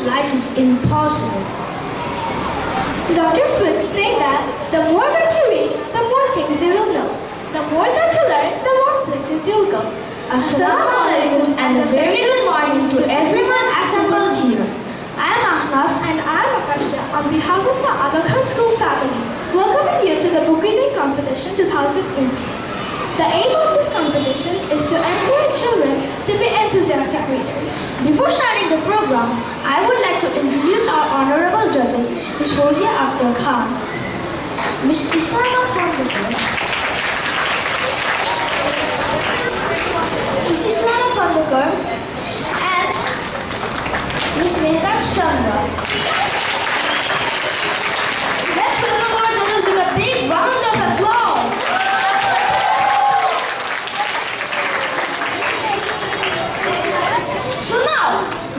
life is impossible. Dr. Smith say that the more that you read, the more things you will know. The more that you learn, the more places you'll go. Assalamu alaikum and a very good morning to everyone assembled here. I am Ahnaf And I am Akasha on behalf of the Aga Khan School family, welcoming you to the Book Reading Competition 2018. The aim of this competition is to encourage children to be enthusiastic readers. Before starting the program, I would like to introduce our honorable judges, Ms. Fozia Akhtar Khan, Ms. Islama Khandekar, Ms. Islama Khandekar, and Ms. Netaj Chandra. Let's welcome our judges with a big round of applause. So now,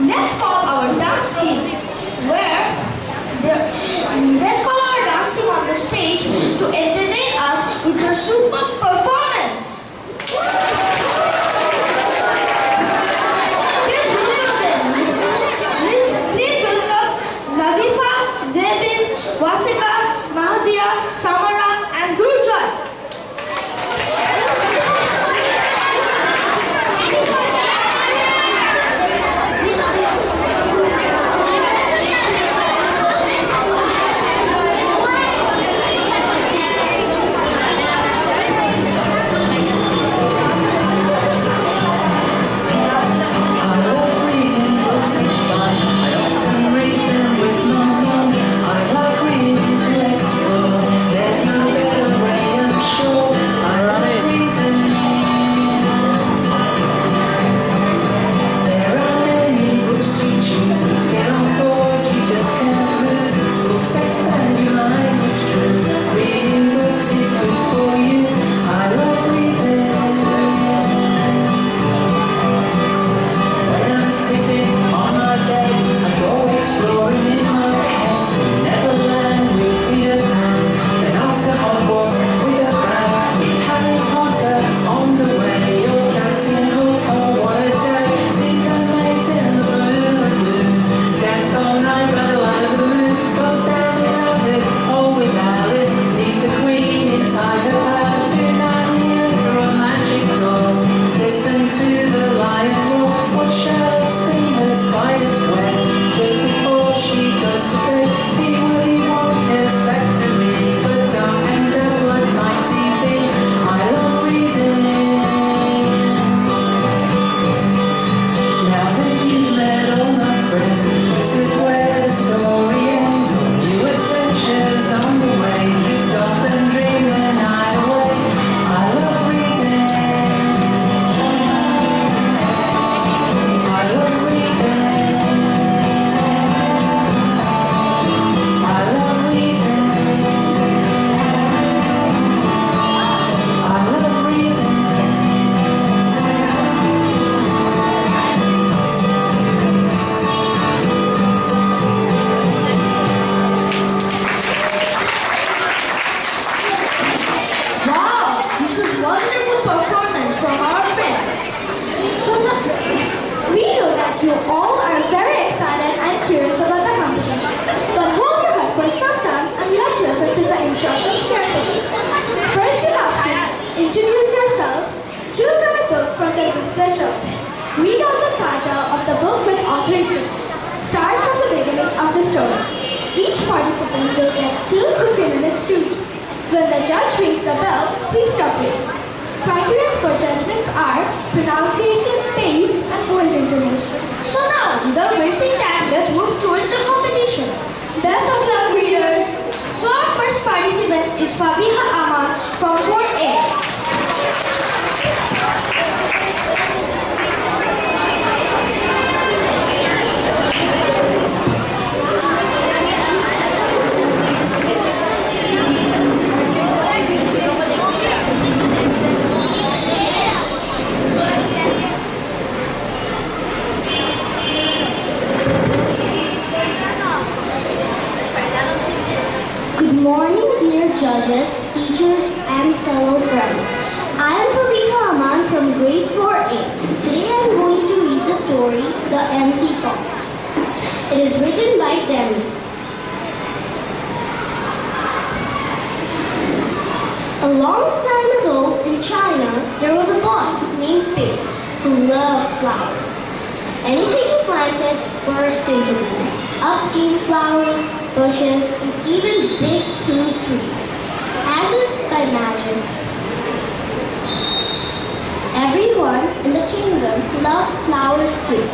let's call our dance team on the stage to entertain us with their super performance. Please welcome Nazifa, Zebin, Wasika, Mahdia, Samara and Gurujoy. Read out the title of the book with author's name. Start from the beginning of the story. Each participant will get 2 to 3 minutes to read. When the judge rings the bell, please stop reading. Criteria for judgments are pronunciation, pace, and voice intonation. So now, without wasting time, let's move towards the competition. Best of luck, readers! So our first participant is Fabiha Aman from Board A. Good morning, dear judges, teachers, is written by Demi. A long time ago in China, there was a boy named Pig who loved flowers. Anything he planted burst into bloom. Up came flowers, bushes, and even big fruit trees. As if by magic, everyone in the kingdom loved flowers too.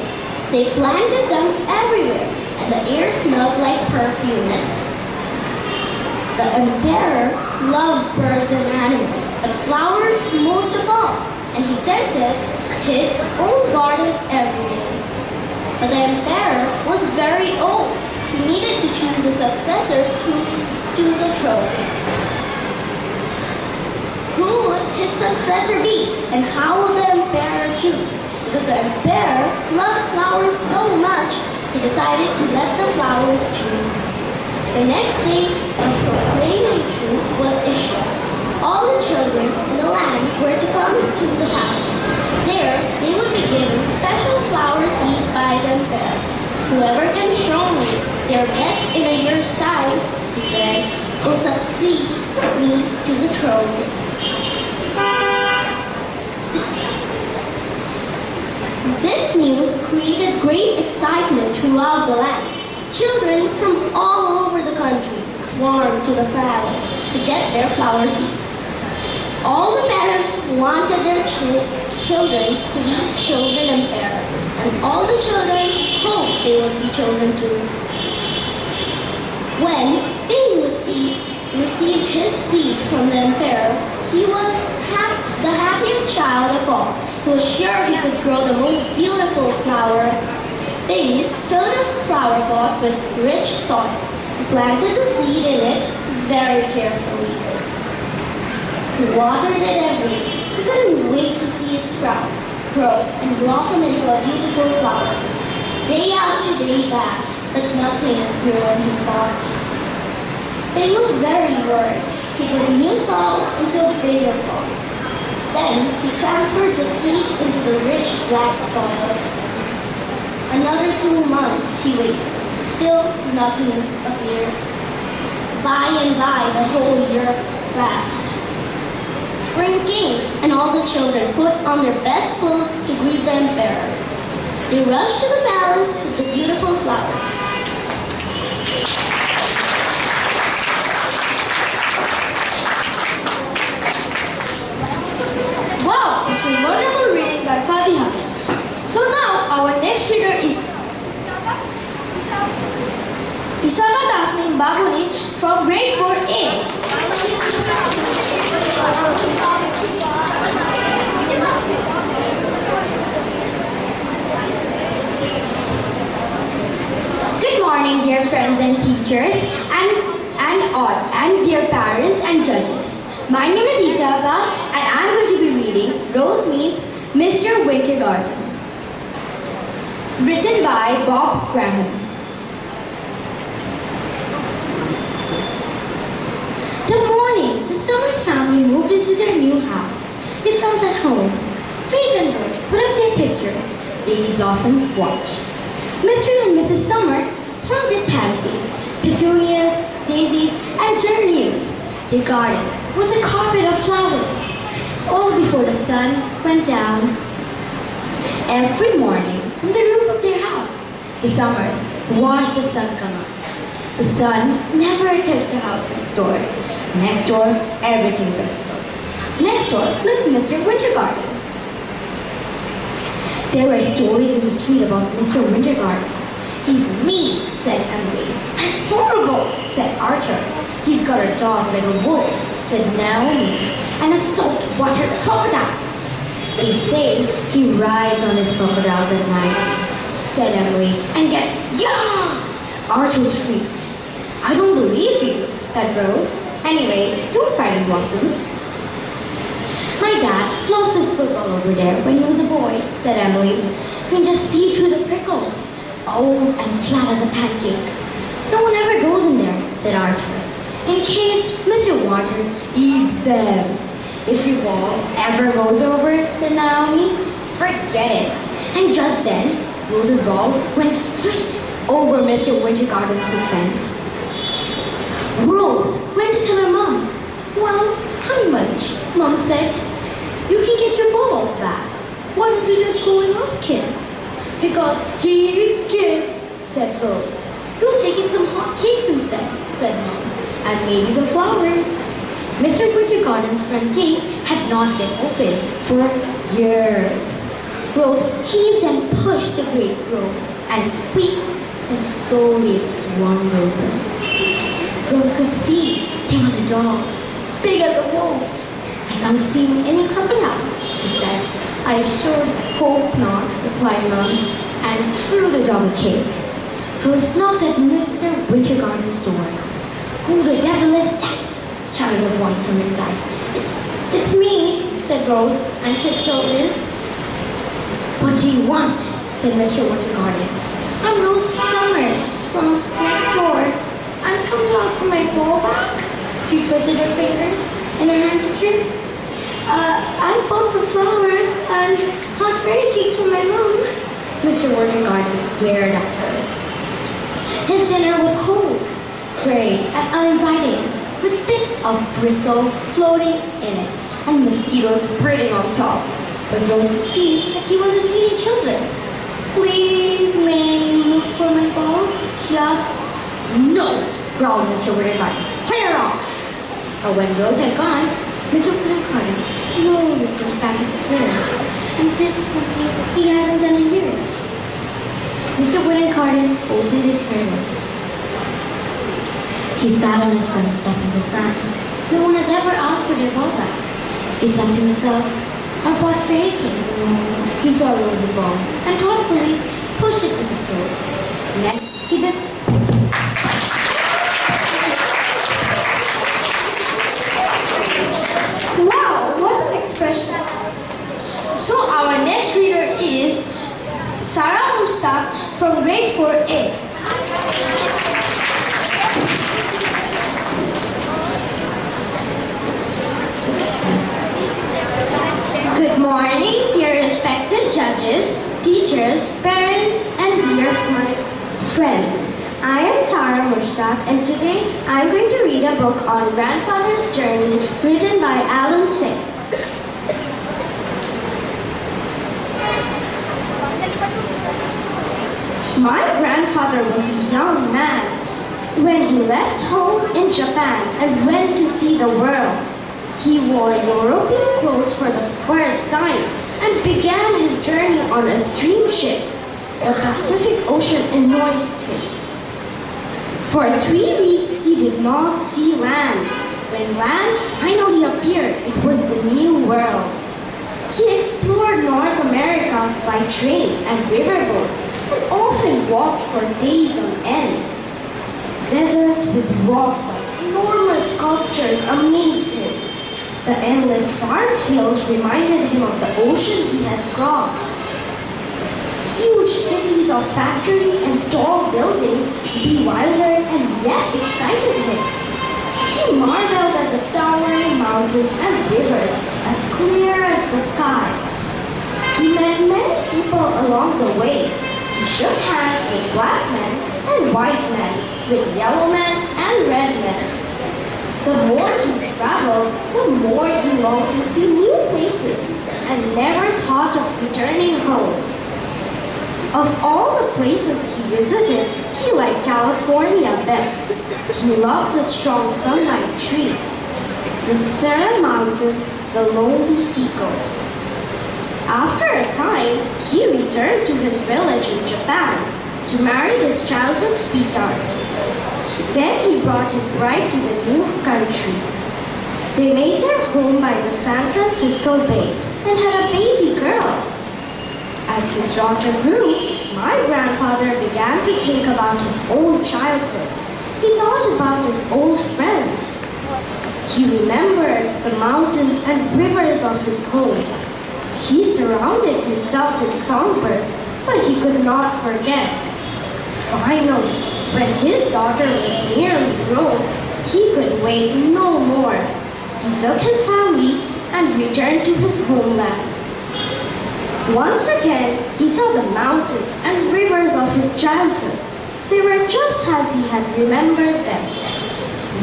They planted them everywhere, and the air smelled like perfume. The emperor loved birds and animals, but flowers most of all, and he tended his own garden every day. But the emperor was very old. He needed to choose a successor to the throne. Who would his successor be, and how would the emperor choose? Because the emperor loved flowers so much, he decided to let the flowers choose. The next day, a proclamation was issued. All the children in the land were to come to the palace. There, they would be given special flower seeds by the emperor. Whoever can show me their best in a year's time, he said, will succeed me to the throne. This news created great excitement throughout the land. Children from all over the country swarmed to the palace to get their flower seeds. All the parents wanted their children to be chosen emperor, and all the children hoped they would be chosen too. When Ping received his seed from the emperor, he was the happiest child of all. He was sure he could grow the most beautiful flower. Ping filled a flower pot with rich soil. He planted the seed in it very carefully. He watered it every day. He couldn't wait to see it sprout, grow, and blossom into a beautiful flower. Day after day passed, but nothing grew in his pot. Ping was very worried. He put a new soil into a bigger pot. Then he transferred the seed into the rich black soil. Another 2 months he waited. Still nothing appeared. By and by the whole year passed. Spring came, and all the children put on their best clothes to greet the emperor. They rushed to the palace with the beautiful flowers. Wow, this was wonderful reading by Fabiha. So now our next reader is Isama Dasni Babuni from grade 4A. Good morning, dear friends and teachers, and dear parents and judges. My name is Isaba, and I'm going to be reading Rose Meets Mr. Wintergarten, written by Bob Graham. The morning the Summers family moved into their new house, they felt at home. Faith and Rose put up their pictures. Lady Blossom watched. Mr. and Mrs. Summer planted pansies, petunias, daisies, and geraniums. Their garden was a carpet of flowers, all before the sun went down. Every morning, from the roof of their house, the Summers watched the sun come up. The sun never touched the house next door. Next door, everything was filled. Next door lived Mr. Wintergarten. There were stories in the street about Mr. Wintergarten. He's mean, said Emily. And horrible, said Arthur. He's got a dog like a wolf, said Naomi. And a saltwater crocodile. They say he rides on his crocodiles at night, said Emily, and gets yeah! Arthur shrieked. I don't believe you, said Rose. Anyway, don't frighten Blossom. My dad lost his football over there when he was a boy, said Emily. You can just see through the prickles. Old and flat as a pancake. No one ever goes in there, said Arthur, in case Mr. Water eats them. If your ball ever goes over, said Naomi, forget it. And just then, Rose's ball went straight over Mr. Wintergarten's suspense. Rose went to tell her mom. Well, Honey Munch, Mom said, you can get your ball back. Why don't you just go and ask him? Because he's kids, said Rose. You'll take him some hot cakes instead, said Mom, and maybe some flowers. Mr. Wintergarten's front gate had not been open for years. Rose heaved and pushed the great door and squeaked, and slowly it swung open. Rose could see there was a dog, big as a wolf. I can't see any crocodiles, she said. I sure hope not, replied Mom, and threw the dog a cake. Rose knocked at Mr. Wintergarten's door. Who the devil is that? Shouted a voice from inside. It's me, said Rose, and tiptoed in. What do you want? Said Mr. Wintergarten. I'm Rose Summers from next door. I've come to ask for my ball back. She twisted her fingers in her handkerchief. I bought some flowers and hot fairy cakes for my mom. Mr. Wintergarten glared at her. His dinner was cold, gray, and uninviting, with bits of bristle floating in it and mosquitoes breeding on top. But Rose could see that he wasn't feeding children. Please, may you look for my ball? She asked. No, growled Mr. Wintergarten. Clear off! But when Rose had gone, Mr. Wintergarten slowly put back his spoon and did something he hasn't done in years. Mr. Wintergarten opened his curtains. He sat on his front step in the sun. No one has ever asked for their ball back. He said to himself, I bought fairy cake. He saw Rose's ball and thoughtfully pushed it with his toes. Next, he did. Wow, what an expression. So our next reader is Sarah Mushtaq from grade 4A. Good morning, dear respected judges, teachers, parents, and dear friends. I am Sarah Mushtaq, and today I am going to read a book on Grandfather's Journey written by Alan Singh. My grandfather was a young man when he left home in Japan and went to see the world. He wore European clothes for the first time and began his journey on a steamship. The Pacific Ocean annoyed him. For 3 weeks, he did not see land. When land finally appeared, it was the New World. He explored North America by train and riverboat and often walked for days on end. Deserts with rocks like enormous sculptures amazed him. The endless farm fields reminded him of the ocean he had crossed. Huge cities of factories and tall buildings bewildered and yet excited him. He marveled at the towering mountains and rivers as clear as the sky. He met many people along the way. He shook hands with black men and white men, with yellow men and red men. The more he traveled, the more he longed to see new places and never thought of returning home. Of all the places he visited, he liked California best. He loved the strong sunlight tree, the serene mountains, the lonely seacoast. After a time, he returned to his village in Japan to marry his childhood sweetheart. Then he brought his bride to the new country. They made their home by the San Francisco Bay and had a baby girl. As his daughter grew, my grandfather began to think about his own childhood. He thought about his old friends. He remembered the mountains and rivers of his home. He surrounded himself with songbirds, but he could not forget. Finally, when his daughter was nearly grown, he could wait no more. He took his family and returned to his homeland. Once again, he saw the mountains and rivers of his childhood. They were just as he had remembered them.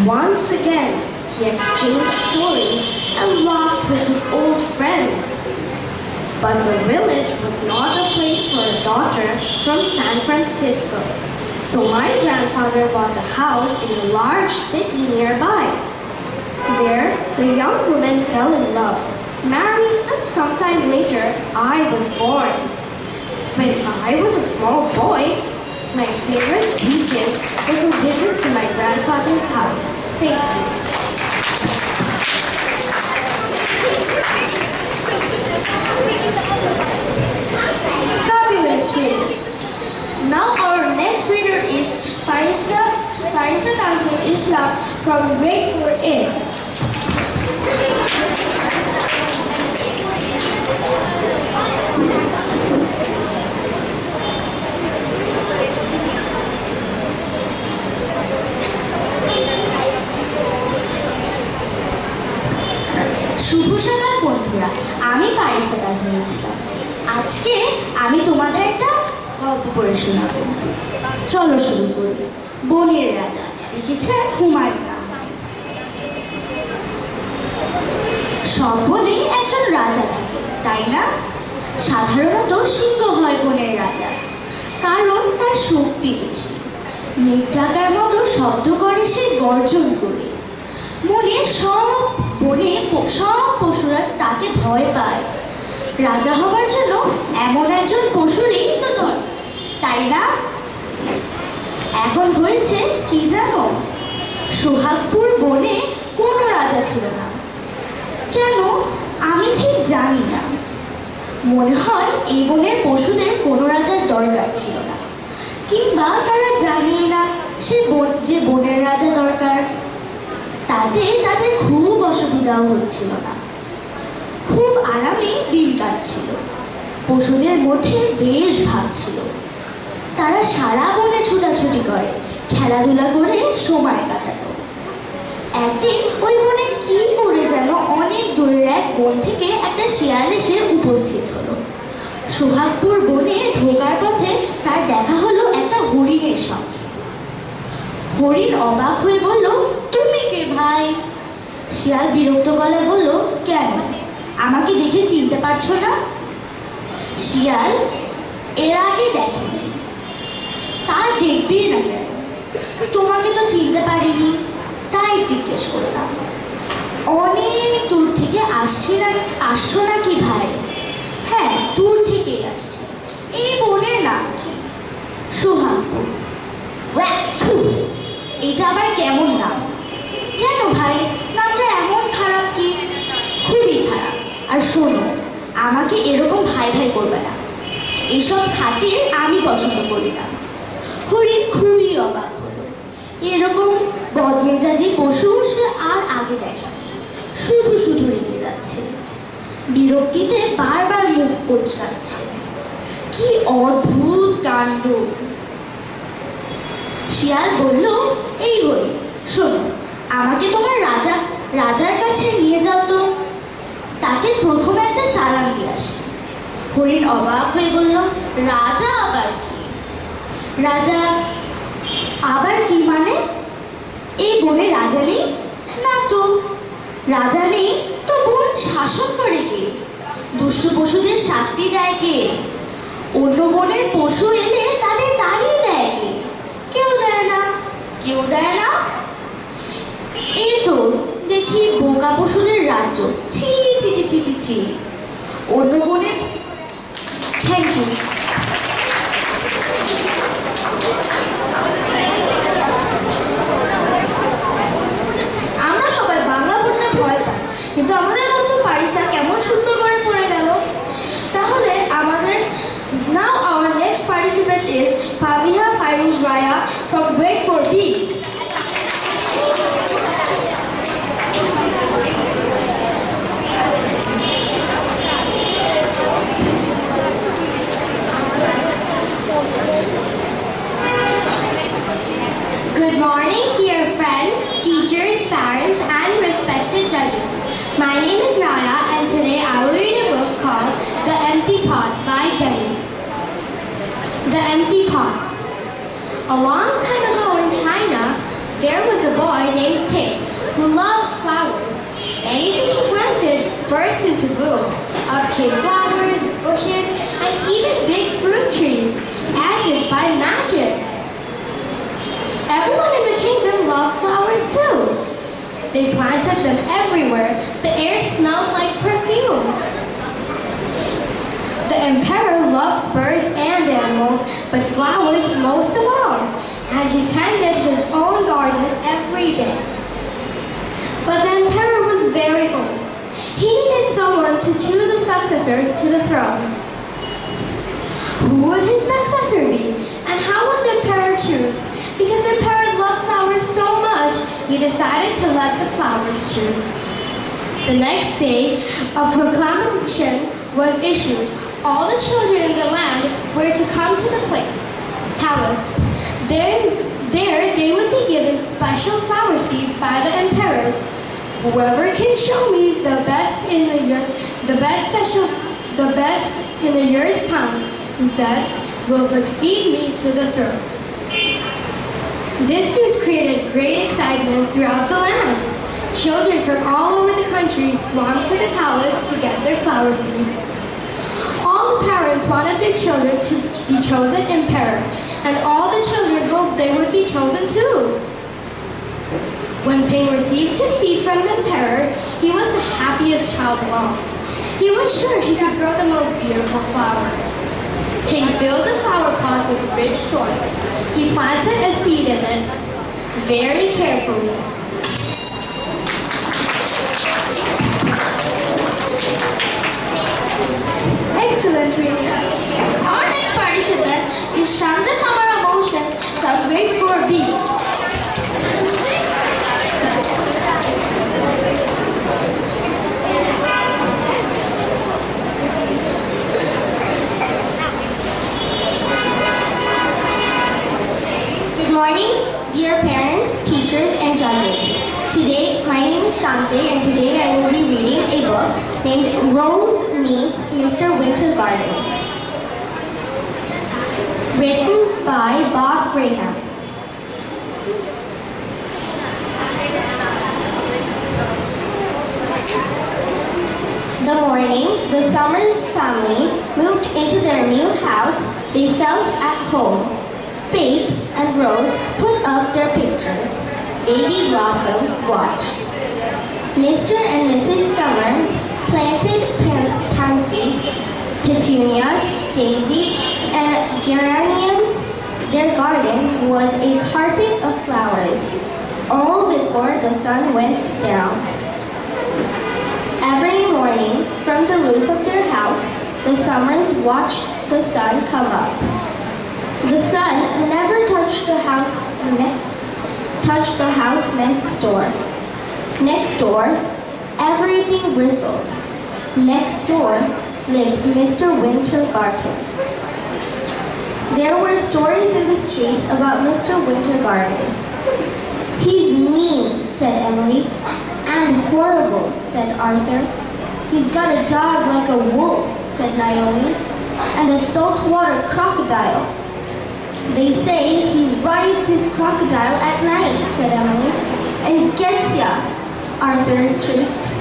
Once again, he exchanged stories and laughed with his old friends. But the village was not a place for a daughter from San Francisco. So my grandfather bought a house in a large city nearby. There, the young woman fell in love, married, and sometime later, I was born. When I was a small boy, my favorite weekend was a visit to my grandfather's house. Thank you. Fabulous reader. Now our next reader is Farisa Tasnim Islam from grade 4A. শুভ সকাল বন্ধুরা, আমি ফারিসা তাজনীল ইসলাম। আজকে আমি তোমাদের একটা গল্প পড়ে শোনাবো। চলো শুরু করি। বনের রাজা, লিখেছে হুমায়ুন আহমেদ। সব বনে একজন রাজা থাকে, তাই না? সাধারণত সিংহ হয় বনের রাজা, কারণ তার শক্তি বেশি। মেঘ ডাকার মতো শব্দ করে সে গর্জন করে। বনে সব পশুরা তাকে ভয় পায়। রাজা হবার জন্য এমন একজন পশুরই তো দরকার, তাই না? এখন হয়েছে কি জানো? সোহাগপুর বনে কোনো রাজা ছিল না। কেন আমি ঠিক জানি না। মনে হয় এই বনের পশুদের কোনো রাজার দরকার ছিল না, কিংবা তারা জানিয়ে না যে বনের রাজা দরকার। তাতে তাদের খুব অসুবিধাও হচ্ছিল না, খুব আরামে দিন কাটছিল। পশুদের মধ্যে বেশ ভাব ছিল। তারা সারা বনে ছোটাছুটি করে, খেলাধুলা করে সময় কাটাতো। একদিন ওই বনে কি করে যেন অনেক দূরের এক বন থেকে একটা শিয়াল এসে উপস্থিত হলো। সোহাগপুর বনে ঢোকার পথে তার দেখা হলো একটা হরিণের সঙ্গে। হরিণ অবাক হয়ে বলল, তুমি কে ভাই? শিয়াল বিরক্ত গলায় বলল, কেন, আমাকে দেখে চিনতে পারছো না? শিয়াল এর আগে দেখেনি, তা দেখবি না কেন? তোমাকে তো চিনতে পারিনি, তাই জিজ্ঞেস করলাম। অনেক দূর থেকে আসছো নাকি ভাই? হ্যাঁ, দূর থেকেই আসছি। এই বনের নাম কি? সোহাগপুর। এটা আবার কেমন নাম? কেন ভাই, নামটা এমন খারাপ কি? খুবই খারাপ। আর শোনো, আমাকে এরকম ভাই ভাই করবে না, এসব খাতির আমি পছন্দ করি না। হরিণ খুবই অবাক হলো। এরকম বদমেজাজি পশু সে আর আগে দেখে, শুধু শুধু রেগে যাচ্ছে, বিরক্তিতে বারবার মুখ কোঁচকাচ্ছে। কি অদ্ভুত কাণ্ড! শিয়াল বলল, এই হরিণ, শোনো, আমাকে তোমার রাজার কাছে নিয়ে যাও তো। তাকে প্রথমে একটা সালাম দিয়ে আসি। হরিণ অবাক হয়ে বলল, রাজা আবার কি? রাজা আবার কি মানে? এই বনে রাজা নেই? না তো। রাজা নেই তো বন শাসন করে কে? দুষ্ট পশুদের শাস্তি দেয় কে? অন্য বনের পশু এলে তাদের তাড়িয়ে দেয় কে? কেউ দেয় না। কেউ দেয় না? এই তো দেখি বোকা পশুদের রাজ্য। ছি ছি ছি ছি ছি ছি। অন্য বনের থ্যাংক ইউ। আমরা সবাই বাংলা পড়তে ভয় পাই, কিন্তু আমাদের মতো ফারিসা কেমন সুন্দর করে পড়ে গেল। তাহলে আমাদের now our next participant is Paviha Fairuz Raya from grade 4B. Good morning, dear friends, teachers, parents, and respected judges. My name is Raya, and today I will read a book called The Empty Pot by Demi. The Empty Pot. A long time ago in China, there was a boy named Pig who loved flowers. Anything he planted burst into bloom. Up came flowers, bushes, and even big fruit trees, as if by magic. Everyone in the kingdom loved flowers too. They planted them everywhere. The air smelled like perfume. The emperor loved birds and animals, but flowers most of all, and he tended his own garden every day. But the emperor was very old. He needed someone to choose a successor to the throne. Who would his successor be? And how would the emperor choose? Because the emperor loved flowers so much, he decided to let the flowers choose. The next day, a proclamation was issued. All the children in the land were to come to the palace. There they would be given special flower seeds by the emperor. Whoever can show me the best in a year's time, he said, will succeed me to the throne. This news created great excitement throughout the land. Children from all over the country swarmed to the palace to get their flower seeds. All the parents wanted their children to be chosen emperor, and all the children hoped they would be chosen too. When Ping received his seed from the emperor, he was the happiest child of all. He was sure he could grow the most beautiful flower. Ping filled the flower pot with rich soil. He planted a seed in it very carefully. Excellent, Rita. Our next participant is Shanta Samara Motion from grade 4B. Good morning, dear parents, teachers, and judges. Today, my name is Shanti, and today I will be reading a book named Rose Meets Mr. Winter Garden, written by Bob Graham. The morning the Summers family moved into their new house, they felt at home. Faith and Rose put up their pictures. Baby Blossom watched. Mr. and Mrs. Summers planted pansies, petunias, daisies, and geraniums. Their garden was a carpet of flowers, all before the sun went down. Every morning, from the roof of their house, the Summers watched the sun come up. The sun never touched the house next door. Next door, everything bristled. Next door lived Mr. Wintergarten. There were stories in the street about Mr. Wintergarten. He's mean, said Emily. And horrible, said Arthur. He's got a dog like a wolf, said Naomi. And a saltwater crocodile. They say he rides his crocodile at night, said Emily. And gets ya, Arthur shrieked.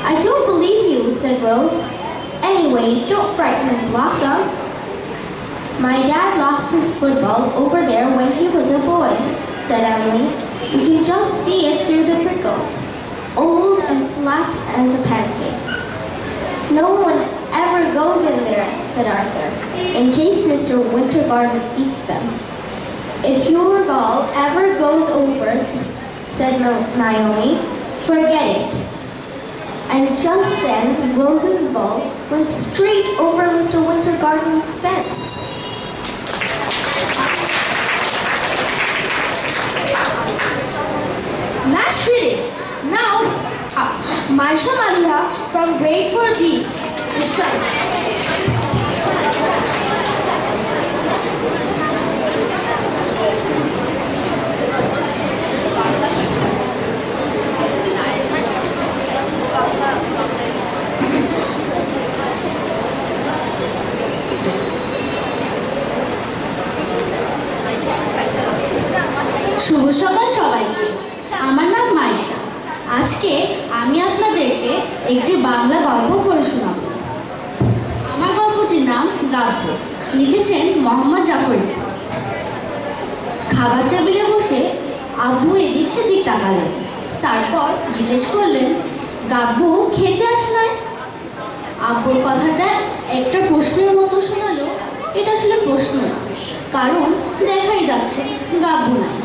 I don't believe you, said Rose. Anyway, don't frighten Blossom. My dad lost his football over there when he was a boy, said Emily. You can just see it through the prickles. Old and flat as a pancake. No one ever goes in there, said Arthur, in case Mr. Wintergarten eats them. If your ball ever goes over, said Naomi, forget it. And just then, Rose's ball went straight over Mr. Wintergarten's fence. Nice reading. Now, Marsha Maria from grade 4B is trying. গাব্বু, লিখেছেন মোহাম্মদ জাফর ইকবাল। খাবার টেবিলে বসে আব্বু এদিক সেদিক তাকালেন, তারপর জিজ্ঞেস করলেন, গাব্বু খেতে আসে নাই? আব্বুর কথাটা একটা প্রশ্নের মতো শোনালো। এটা আসলে প্রশ্ন না, কারণ দেখাই যাচ্ছে গাব্বু নাই,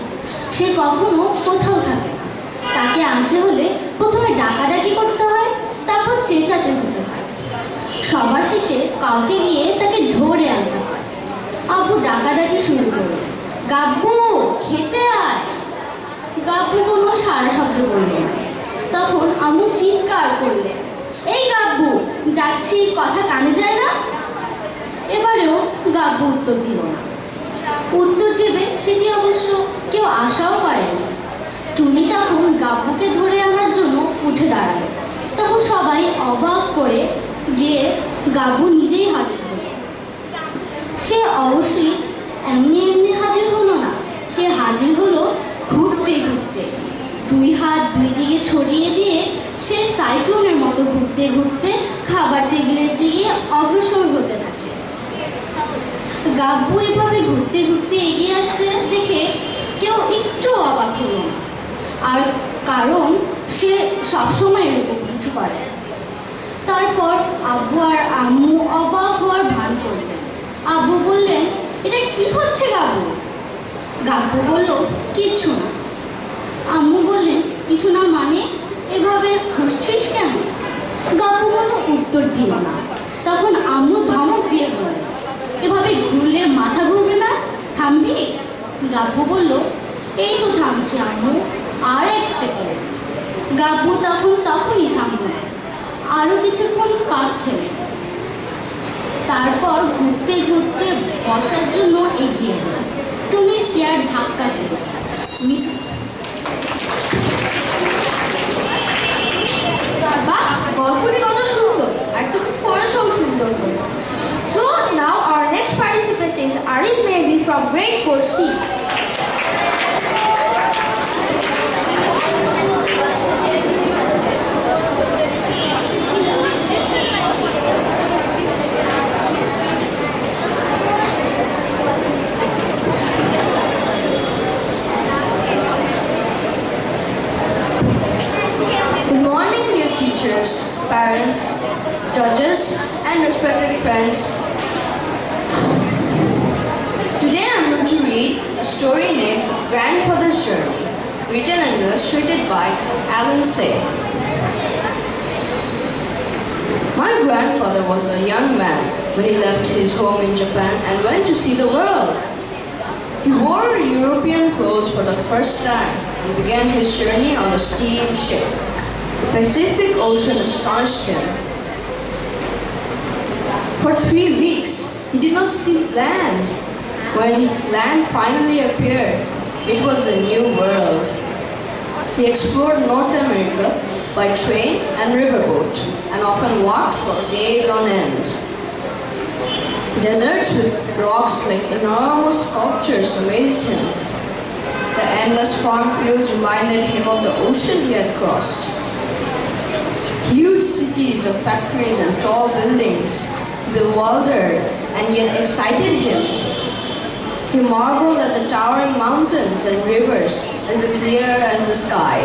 সে কখনো কোথাও থাকে না। তাকে আনতে হলে প্রথমে ডাকাডাকি করতে হয়, তারপর চেঁচাতে হতে হয়, সবার শেষে কাউকে গিয়ে তাকে ধরে আনতে হয়। আব্বু ডাকাডাকি শুরু করলেন, গাব্বু খেতে আয়। গাব্বু কোনো সারা শব্দ করলেন না। তখন আম্মু চিৎকার করলেন, এই গাব্বু, ডাকছি কথা কানে যায় না? এবারেও গাব্বু উত্তর দিল না। উত্তর দেবে সেটি অবশ্য কেউ আশাও করেনি। টুনি তখন গাব্বুকে ধরে আনার জন্য উঠে দাঁড়ালো। তখন সবাই অবাক করে গিয়ে গাব্বু নিজেই হাজির হলো। সে অবশ্যই এমনি এমনি হাজির হলো না, সে হাজির হলো ঘুরতে ঘুরতে। দুই হাত দুই দিকে ছড়িয়ে দিয়ে সে সাইক্লোনের মতো ঘুরতে ঘুরতে খাবার টেবিলের দিকে অগ্রসর হতে থাকে। গাব্বু এভাবে ঘুরতে ঘুরতে এগিয়ে আসতে দেখে কেউ একটু অবাক হলো না, আর কারণ সে সবসময় এরকম কিছু করে। তারপর আব্বু আর আম্মু অবাক হওয়ার ভান করলেন। আব্বু বললেন, এটা কি হচ্ছে গাব্বু? গাব্বু বলল, কিচ্ছু না। আম্মু বললেন, কিছু না মানে? এভাবে খুঁজছিস কেন? গাব্বু কোনো উত্তর দিল না। তখন আম্মু ধমক দিয়ে বললেন, এভাবে ঘুরলে মাথা ঘুরবে না? থামবি? গাব্বু বলল, এই তো থামছি আম্মু, আর এক সেকেন্ড। গাব্বু তখনই থামল, আরও কিছুক্ষণ পাক খেলেন। তারপর ঘুরতে ঘুরতে বসার জন্য এগিয়ে এলেন। টুনি চেয়ার ধাক্কা দিল। বাহ, গল্পটি কত সুন্দর, আর তুমি পড়েছও সুন্দর করে। So now our next participant is Aris Mehdi from grade 4C. Good morning, dear teachers, parents, judges, and respected friends. Today I'm going to read a story named Grandfather's Journey, written and illustrated by Alan Say. My grandfather was a young man when he left his home in Japan and went to see the world. He wore European clothes for the first time and began his journey on a steamship. The Pacific Ocean astonished him. For 3 weeks, he did not see land. When land finally appeared, it was the New World. He explored North America by train and riverboat and often walked for days on end. Deserts with rocks like enormous sculptures amazed him. The endless farm fields reminded him of the ocean he had crossed. Huge cities of factories and tall buildings bewildered and yet excited him. He marveled at the towering mountains and rivers as clear as the sky.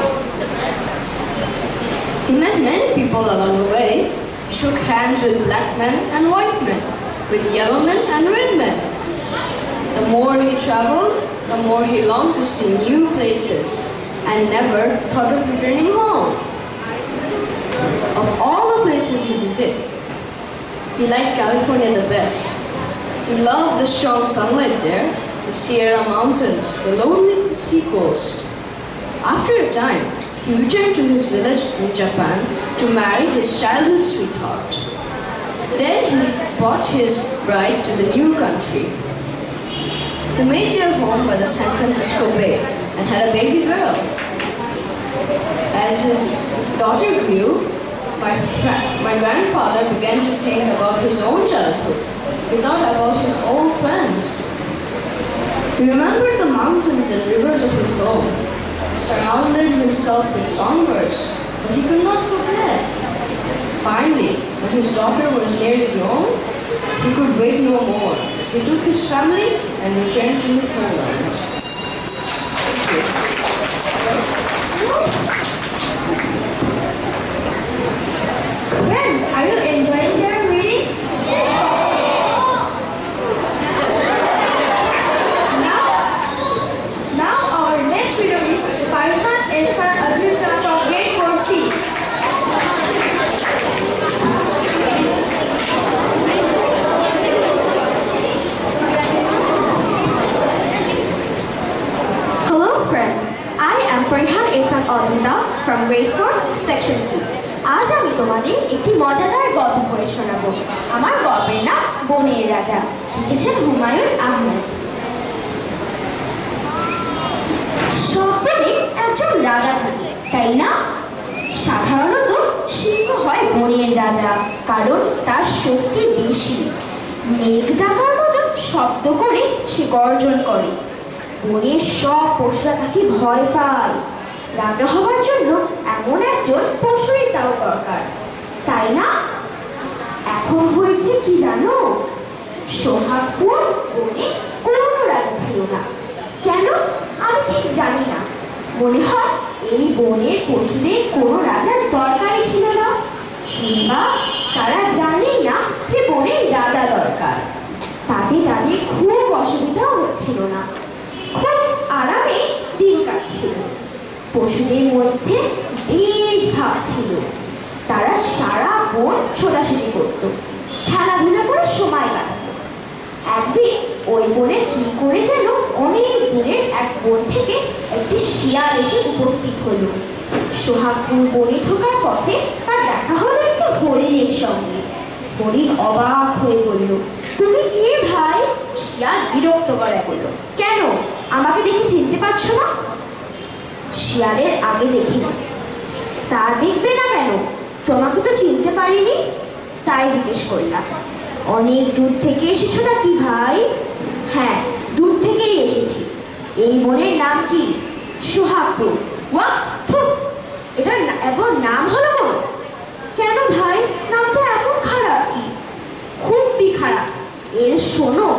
He met many people along the way. He shook hands with black men and white men, with yellow men and red men. The more he traveled, the more he longed to see new places and never thought of returning home. Of all the places he visited, he liked California the best. He loved the strong sunlight there, the Sierra Mountains, the lonely seacoast. After a time, he returned to his village in Japan to marry his childhood sweetheart. Then he brought his bride to the new country. They made their home by the San Francisco Bay and had a baby girl. As his daughter grew, my grandfather began to think about his own childhood. He thought about his old friends. He remembered the mountains and rivers of his home. He surrounded himself with songbirds, but he could not forget. Finally, when his daughter was nearly grown, He could wait no more. He took his family and returned to his homeland. Friends, are you enjoying their reading? Now our next reader is Farhan Ehsan Adrita from grade 4C. Hello friends, I am Farhan Ehsan Adrita from grade 4 section C. আজ আমি তোমাদের একটি মজাদার গল্প পড়ে শোনাবো। আমার গল্পের নাম বনের রাজা, লিখেছেন হুমায়ুন আহমেদ। সব দেশে একজন রাজা থাকে, তাই না? সাধারণত সিংহ হয় বনের রাজা, কারণ তার শক্তি বেশি। মেঘ ডাকার মতো শব্দ করে সে গর্জন করে। বনের সব পশুরা তাকে ভয় পায়। রাজা হওয়ার জন্য এমন একজন পশুরই তাও দরকার, তাই না? এখন হয়েছে কি জানো? সোহাগপুর বনে কোনো রাজা ছিল না। কেন আমি ঠিক জানি না। মনে হয় এই বনের পশুদের কোনো রাজার দরকারই ছিল না, কিংবা তারা জানেই না যে বনের রাজা দরকার। তাতে তাদের খুব অসুবিধাও হচ্ছিল না, খুব আরামে দিন কাটছিল। পশুদের মধ্যে বেশ ভাব ছিল। তারা সারা বন ছোটাছুটি করত, খেলাধুলা করে সময় কাটাত। একদিন ওই বনে কি করে যেন অনেক দূরের এক বন থেকে একটি শিয়াল এসে উপস্থিত হলো। সোহাগপুর বনে ঢোকার পথে তার দেখা হলো একটি হরিণের সঙ্গে। হরিণ অবাক হয়ে বলল, তুমি কে ভাই? শিয়াল বিরক্ত গলায় বলল, কেন আমাকে দেখে চিনতে পারছো না? শিয়ালের আগে দেখিনি। তা দেখবে না কেন? তোমাকে তো চিনতে পারিনি, তাই জিজ্ঞেস করলাম। অনেক দূর থেকে এসেছো নাকি ভাই? হ্যাঁ, দূর থেকেই এসেছি। এই বনের নাম কি? সোহাগপুর। ওয়াহ, থুক, এটার এমন নাম হলো কোনো? কেন ভাই, নামটা এমন খারাপ কি? খুবই খারাপ। এর শোনো,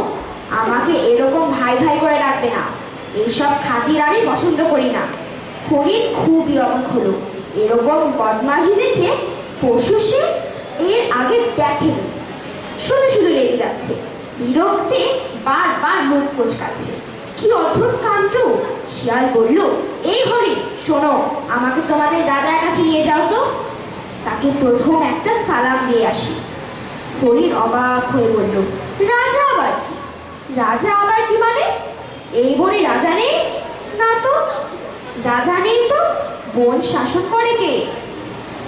আমাকে এরকম ভাই ভাই করে ডাকবে না। এইসব খাতির আমি পছন্দ করি না। হরিণ খুবই অবাক হলো। এরকম বদমাশি দেখে পশু সে এর আগে দেখেনি। শুধু শুধু লেগে যাচ্ছে, বিরক্তে বারবার মুখ কোচকাচ্ছে। কি অদ্ভুত কাণ্ড! শিয়াল বলল, এই হরিণ শোনো, আমাকে তোমাদের রাজার কাছে নিয়ে যাও তো। তাকে প্রথম একটা সালাম দিয়ে আসি। হরিণ অবাক হয়ে বলল, রাজা আবার কি? রাজা আবার কি মানে? এই বনে রাজা নেই? না তো, রাজা নেই তো বন শাসন করে কে?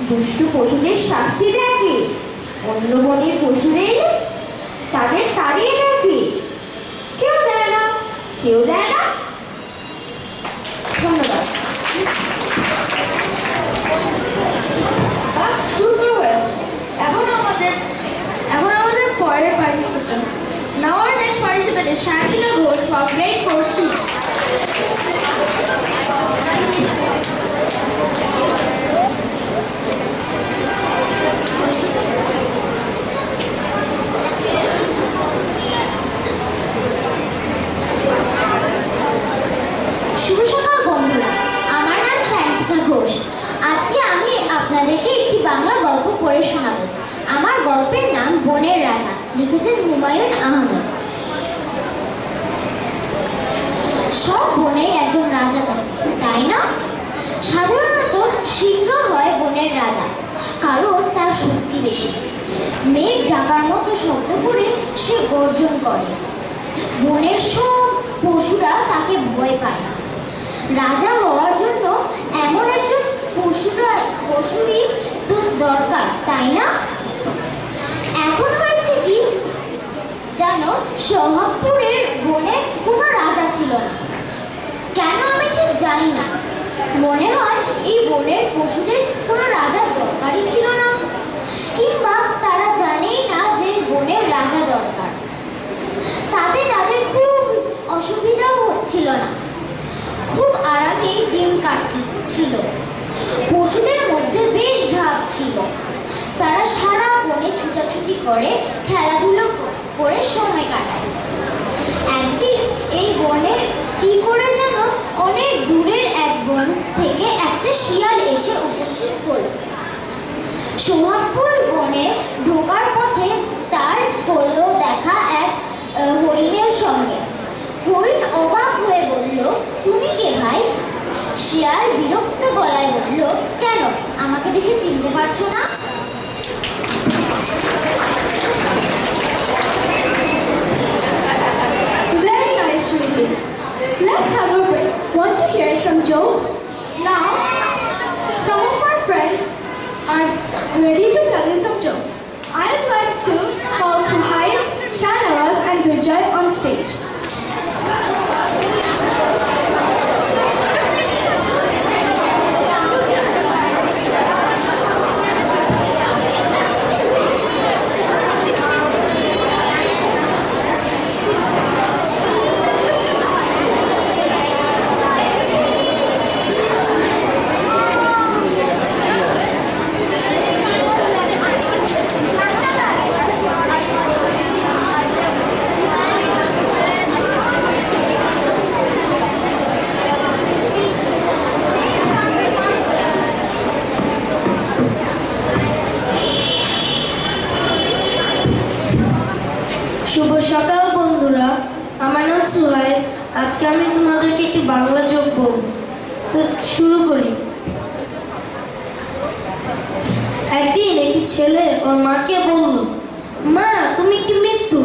দুষ্টু পশুদের শাস্তি দেয় কে? অন্য বনের পশুদের তাদের তাড়িয়ে দেয় কে? কেউ দেয় না, কেউ দেয় না। ধন্যবাদ। সুন্দর হয়েছে। এখন আমাদের পরের participant. Now our next participant is Shantika Ghosh from grade 4C. শুভ সকাল বন্ধুরা, আমার নাম শান্তিকা ঘোষ। আজকে আমি আপনাদেরকে একটি বাংলা গল্প পড়ে শোনাবো। আমার গল্পের নাম বনের রাজা, লিখেছেন হুমায়ুন আহমেদ। সব বনে একজন রাজা থাকে, তাই না? সাধারণত সিংহ হয় বনের রাজা, কারণ তার শক্তি বেশি। মেঘ ডাকার মতো শব্দ করে সে গর্জন করে। বনের সব পশুরা তাকে ভয় পায় না। রাজা হওয়ার জন্য এমন একজন পশুরই তো দরকার, তাই না? এখন হয়েছে কি জানো, সোহাগপুরের বনে কোনো রাজা ছিল না। কেন আমি ঠিক জানি না। মনে হয় এই বনের পশুদের কোনো রাজার দরকারই ছিল না, কিংবা তারা জানেই না যে বনের রাজা দরকার। তাতে তাদের খুব অসুবিধাও হচ্ছিল না, খুব আরামেই দিন কাটছিল। পশুদের মধ্যে বেশ ভাব ছিল। তারা সারা বনে ছুটাছুটি করে, খেলাধুলো করে। সময় কাটায়। একদিন এই বনে কি করে যেন অনেক দূরের এক বন থেকে একটা শিয়াল এসে উপস্থিত হল। সোহাগপুর বনে ঢোকার পথে তার হল দেখা এক হরিণের সঙ্গে। হরিণ অবাক হয়ে বলল, তুমি কে ভাই? শিয়াল বিরক্ত গলায় বলল, কেন, আমাকে দেখে চিনতে পারছো না? Very nice reading. Let's have a break. Want to hear some jokes? Now, some of our friends are ready to tell you some jokes. I'd like to call Suhail, Shahnawaz and Durjay on stage. শুভ সকাল বন্ধুরা, আমার নাম সুহাইল। আজকে আমি তোমাদেরকে একটি Bangla joke বলবো। তো শুরু করি। একদিন একটি ছেলে ওর মাকে বলল, মা তুমি কি মৃত্যু?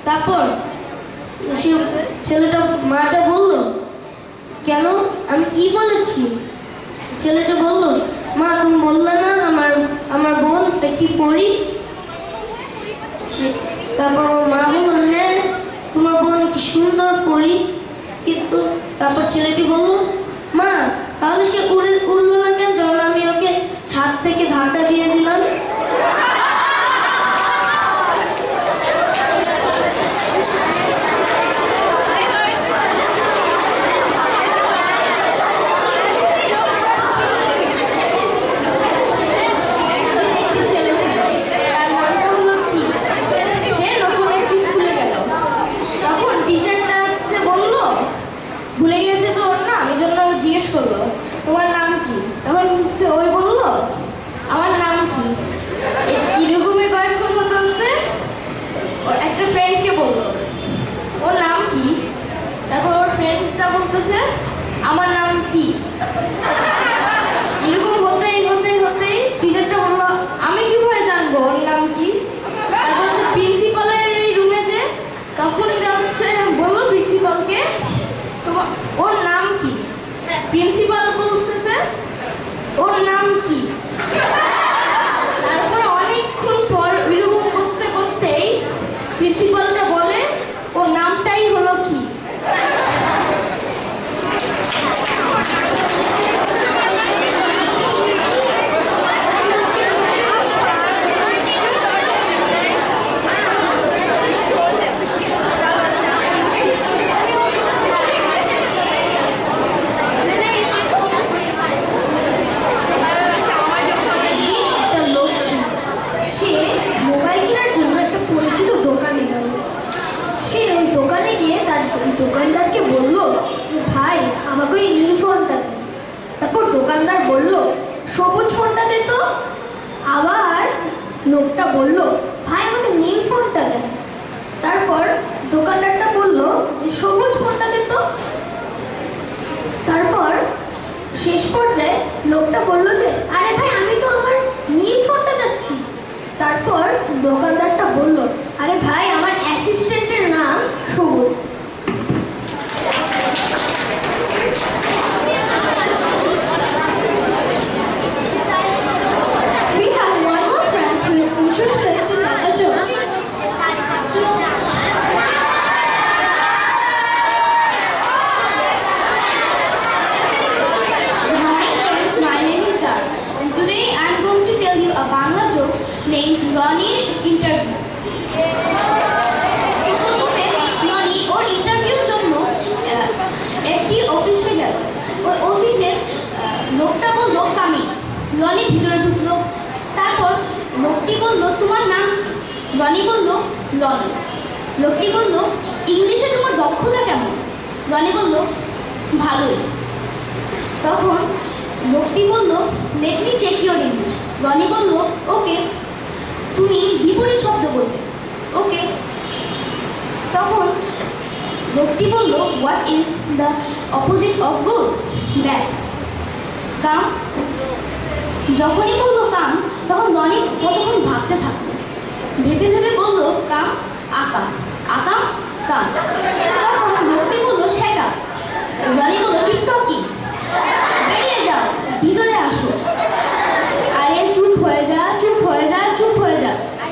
তারপর মাটা বলল, কেন, আমি কি বলেছি? ছেলেটা বলল, মা তুমি বললে না আমার বোন একটি পরী? তারপর আমার মা বলল, হ্যাঁ তোমার বোন একটি সুন্দর পরী। কিন্তু তারপর ছেলেটি বলল, মা তাহলে সে উড়লো না কেন যখন আমি ওকে ছাদ থেকে ধাক্কা দিয়ে দিলাম? ভুলে গেছে তো ওর নাম, এই জন্য জিজ্ঞেস করলো, তোমার নাম কি? তখন ওই বললো, আমার নাম কি? এরকমই কয়েকক্ষণ হতে হতে একটা ফ্রেন্ডকে বললো, ওর নাম কি? তারপর ওর ফ্রেন্ডটা বলতেছে, আমার নাম কি? এরকম হতেই টিচারটা বললো, আমি কিভাবে জানবো ওর নাম কি? তারপর হচ্ছে প্রিন্সিপালের এই রুমে যে তখন হচ্ছে বললো প্রিন্সিপালকে, ওর নাম কি? প্রিন্সিপাল বলতেছে, ওর নাম কি? তারপরে অনেকক্ষণ পর ওইরকম করতে করতেই প্রিন্সিপালটা বলে, ওর নামটাই হলো কি? দোকানদারকে বলল, ভাই আমাকে ওই নীল ফোনটা দে। তারপর দোকানদার বলল, সবুজ ফোনটা দে তো। আবার লোকটা বলল, ভাই আমাকে নীল ফোনটা দেন। তারপর দোকানদারটা বলল, সবুজ ফোনটা দে তো। তারপর শেষ পর্যায়ে লোকটা বলল যে, আরে ভাই আমি তো আমার নীল ফোনটা যাচ্ছি। তারপর দোকানদারটা বলল, আরে ভাই আমার অ্যাসিস্ট্যান্টের নাম সবুজ। We have one more friend who is interested to tell a joke. Hi friends, my name is Dar, and today I am going to tell you a Bangla joke named Lonnie's Interview. প্রথমে lonely ওর ইন্টারভিউর জন্য একটি অফিসে গেল। ওই অফিসের লোকটা বলল কামি। লনি ভিতরে ঢুকলো। তারপর লোকটি বলল, তোমার নাম কি? লনি বলল, লনি। লোকটি বলল, ইংলিশে তোমার দক্ষতা কেমন? রনি বলল, ভালোই। তখন লোকটি বলল, let me check your English. Roni বলল, ওকে। তুমি বিপরীত শব্দ বলবে। ওকে। তখন লোকটি বলল, what is the opposite of good? Bad. Come. যখনই বলল কাম, তখন রনি কতক্ষণ ভাবতে থাকলো। ভেবে ভেবে বলল, কাম, আকাম, আকাম, কাম। তখন লোকটি বলল, শ্যাট আপ। রনি বলল, কিপ টকিং। বেরিয়ে যাও, ভিতরে আসো। আরে চুপ হয়ে যা, চুপ হয়ে যা, চুপ হয়ে যা।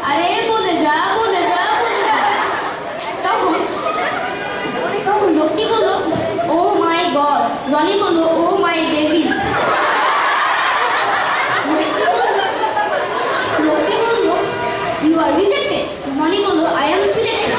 আরে বলে যা, বলে যা, বলে যা। তখন লোকটি বলল, ও মাই গড। রনি বলল, ও মাই ডেভিল। লোকটি বলল, ইউ আর রিজেক্টেড। রনি বলল, I am selected.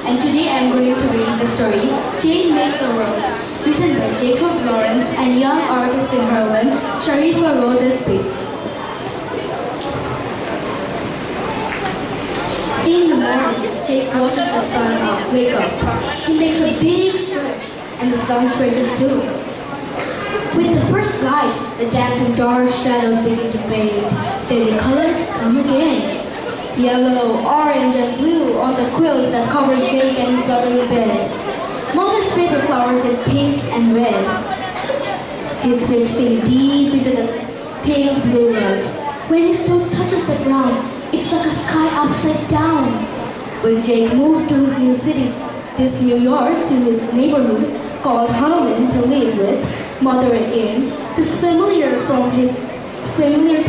And today I am going to read the story Jane Makes a World, written by Jacob Lawrence and young artist in Harlem, Sharifa Rhodes Bates. In the morning, Jake watches the sun wake up. He makes a big stretch, and the sun stretches too. With the first light, the dancing dark shadows begin to fade. Then the colors come again. Yellow, orange, and blue on the quilt that covers Jake and his brother in bed. Mother's paper flowers in pink and red. His feet sink deep into the thick blue rug. When his toe touches the ground, it's like a sky upside down. When Jake moved to his new city, this New York, to his neighborhood called Harlem to live with, mother again, this familiar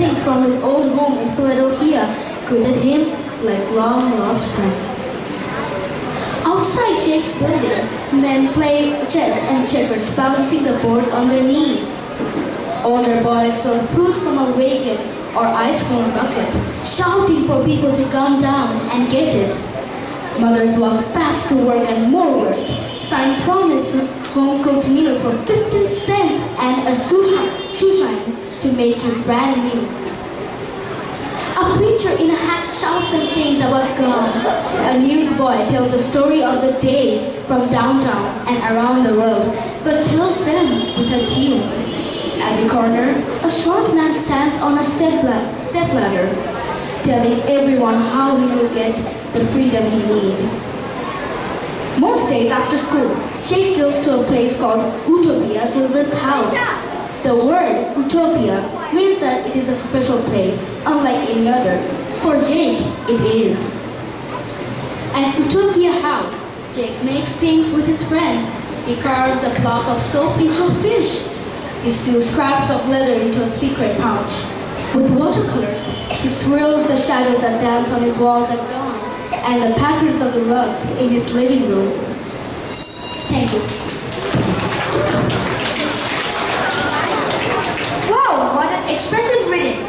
things from his old home in Philadelphia greeted him like long-lost friends. Outside Jake's building, men play chess and checkers, balancing the boards on their knees. Older boys sell fruit from a wagon or ice from a bucket, shouting for people to come down and get it. Mothers walk fast to work and more work. Signs promise home-cooked meals for 50 cents and a shoeshine to make you brand new. A preacher in a hat shouts and sings about God. A newsboy tells a story of the day from downtown and around the world, but tells them with a tune. At the corner, a short man stands on a stepladder, telling everyone how he will get the freedom he needs. Most days after school, Jake goes to a place called Utopia Children's House. The word utopia means that it is a special place, unlike any other. For Jake, it is. At Utopia House, Jake makes things with his friends. He carves a block of soap into a fish. He seals scraps of leather into a secret pouch. With watercolors, he swirls the shadows that dance on his walls at dawn and the patterns of the rugs in his living room. Thank you. Wow, what an expressive reading.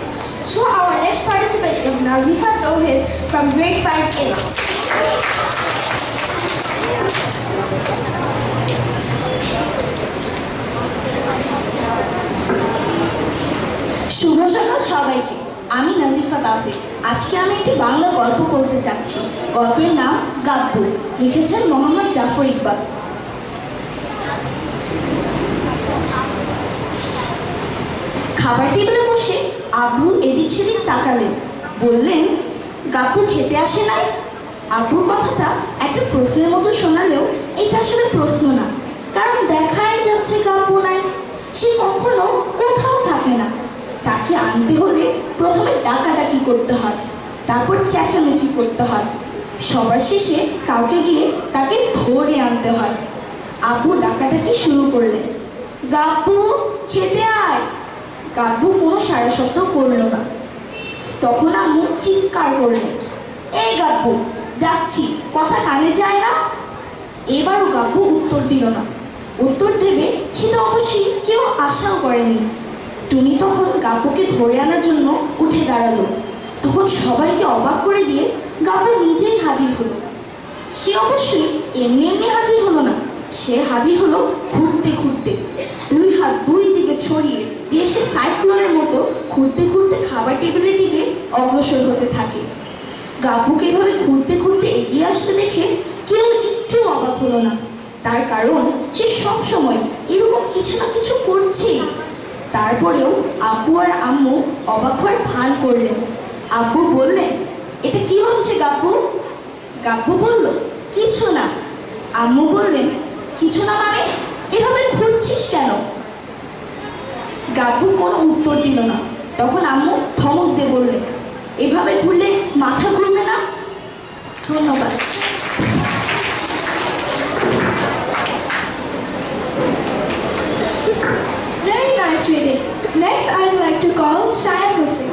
So our next participant is Nazifa Tawhid from grade 5A. শুভ সকাল সবাইকে। আমি নাজিফা তাওহীদ। আজকে আমি একটি বাংলা গল্প বলতে চাচ্ছি। গল্পের নাম গাব্বু, লিখেছেন মোহাম্মদ জাফর ইকবাল। খাবার টেবিলে বসে আব্বু এদিক সেদিক তাকালেন, বললেন, গাব্বু খেতে আসে নাই? আব্বুর কথাটা একটা প্রশ্নের মতো শোনালেও এটা আসলে প্রশ্ন না, কারণ দেখাই যাচ্ছে গাব্বু নাই। সে কখনো কোথাও থাকে না। তাকে আনতে হলে প্রথমে ডাকাডাকি করতে হয়, তারপর চেঁচামেচি করতে হয়, সবার শেষে কাউকে গিয়ে তাকে ধরে আনতে হয়। আব্বু ডাকাডাকি শুরু করলেন, গাব্বু খেতে আয়। গাব্বু কোনো সারা শব্দ করল না। তখন আম্মু চিৎকার করলেন, এই গাব্বু, ডাকছি, কথা কানে যায় না? এবারও গাব্বু উত্তর দিল না। উত্তর দেবে সেটা অবশ্যই কেউ আশাও করেনি। টুনি তখন গাব্বুকে ধরে আনার জন্য উঠে দাঁড়ালো। তখন সবাইকে অবাক করে দিয়ে গাব্বু নিজেই হাজির হলো। সে অবশ্যই এমনি এমনি হাজির হলো না, সে হাজির হলো ঘুরতে ঘুরতে। দুই হাত দুই দিকে ছড়িয়ে দিয়ে সে সাইক্লোনের মতো ঘুরতে ঘুরতে খাবার টেবিলের দিকে অগ্রসর হতে থাকে। গাব্বুকে এভাবে ঘুরতে ঘুরতে এগিয়ে আসতে দেখে কেউ একটু অবাক হলো না, তার কারণ সে সব সময় এরকম কিছু না কিছু করছেই। তারপরেও আব্বু আর আম্মু অবাক হওয়ার ভান করলেন। আব্বু বললেন, এটা কি হচ্ছে গাব্বু? গাব্বু বলল, কিছু না। আম্মু বললেন, কিছু না মানে? এভাবে ঘুরছিস কেন? গাব্বু কোনো উত্তর দিল না। তখন আম্মু ধমক দিয়ে বললেন, এভাবে ঘুরলে মাথা ঘুরবে না? ধন্যবাদ। Very nice reading. Next, I'd like to call Shayan Hussain.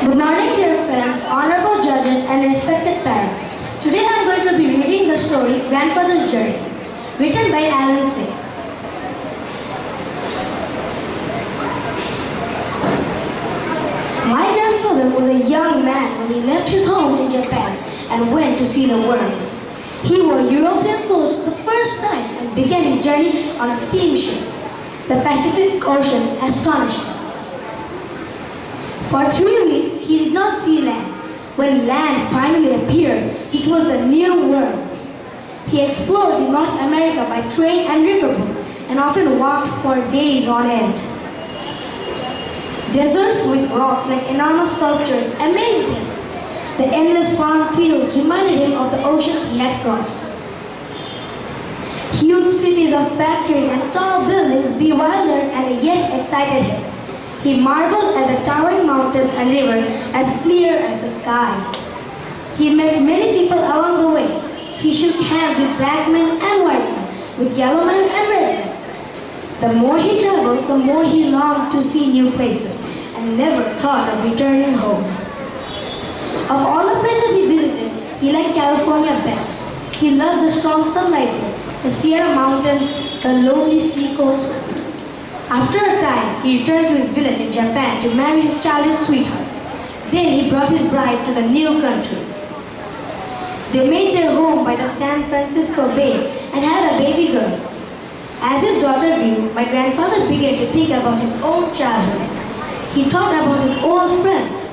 Good morning, dear friends, honorable judges, and respected parents. Today I'm going to be reading the story Grandfather's Journey, written by Alan Say. My grandfather was a young man when he left his home in Japan and went to see the world. He wore European clothes for the first time and began his journey on a steamship. The Pacific Ocean astonished him. For 3 weeks, he did not see land. When land finally appeared, it was the New World. He explored North America by train and riverboat and often walked for days on end. Deserts with rocks like enormous sculptures amazed him. The endless farm fields reminded him of the ocean he had crossed. Huge cities of factories and tall buildings bewildered and yet excited him. He marveled at the towering mountains and rivers as clear as the sky. He met many people along the way. He shook hands with black men and white men, with yellow men and red men. The more he traveled, the more he longed to see new places and never thought of returning home. Of all the places he visited, he liked California best. He loved the strong sunlight there, the Sierra Mountains, the lonely seacoast. After a time, he returned to his village in Japan to marry his childhood sweetheart. Then he brought his bride to the new country. They made their home by the San Francisco Bay and had a baby girl. As his daughter grew, my grandfather began to think about his own childhood. He thought about his old friends.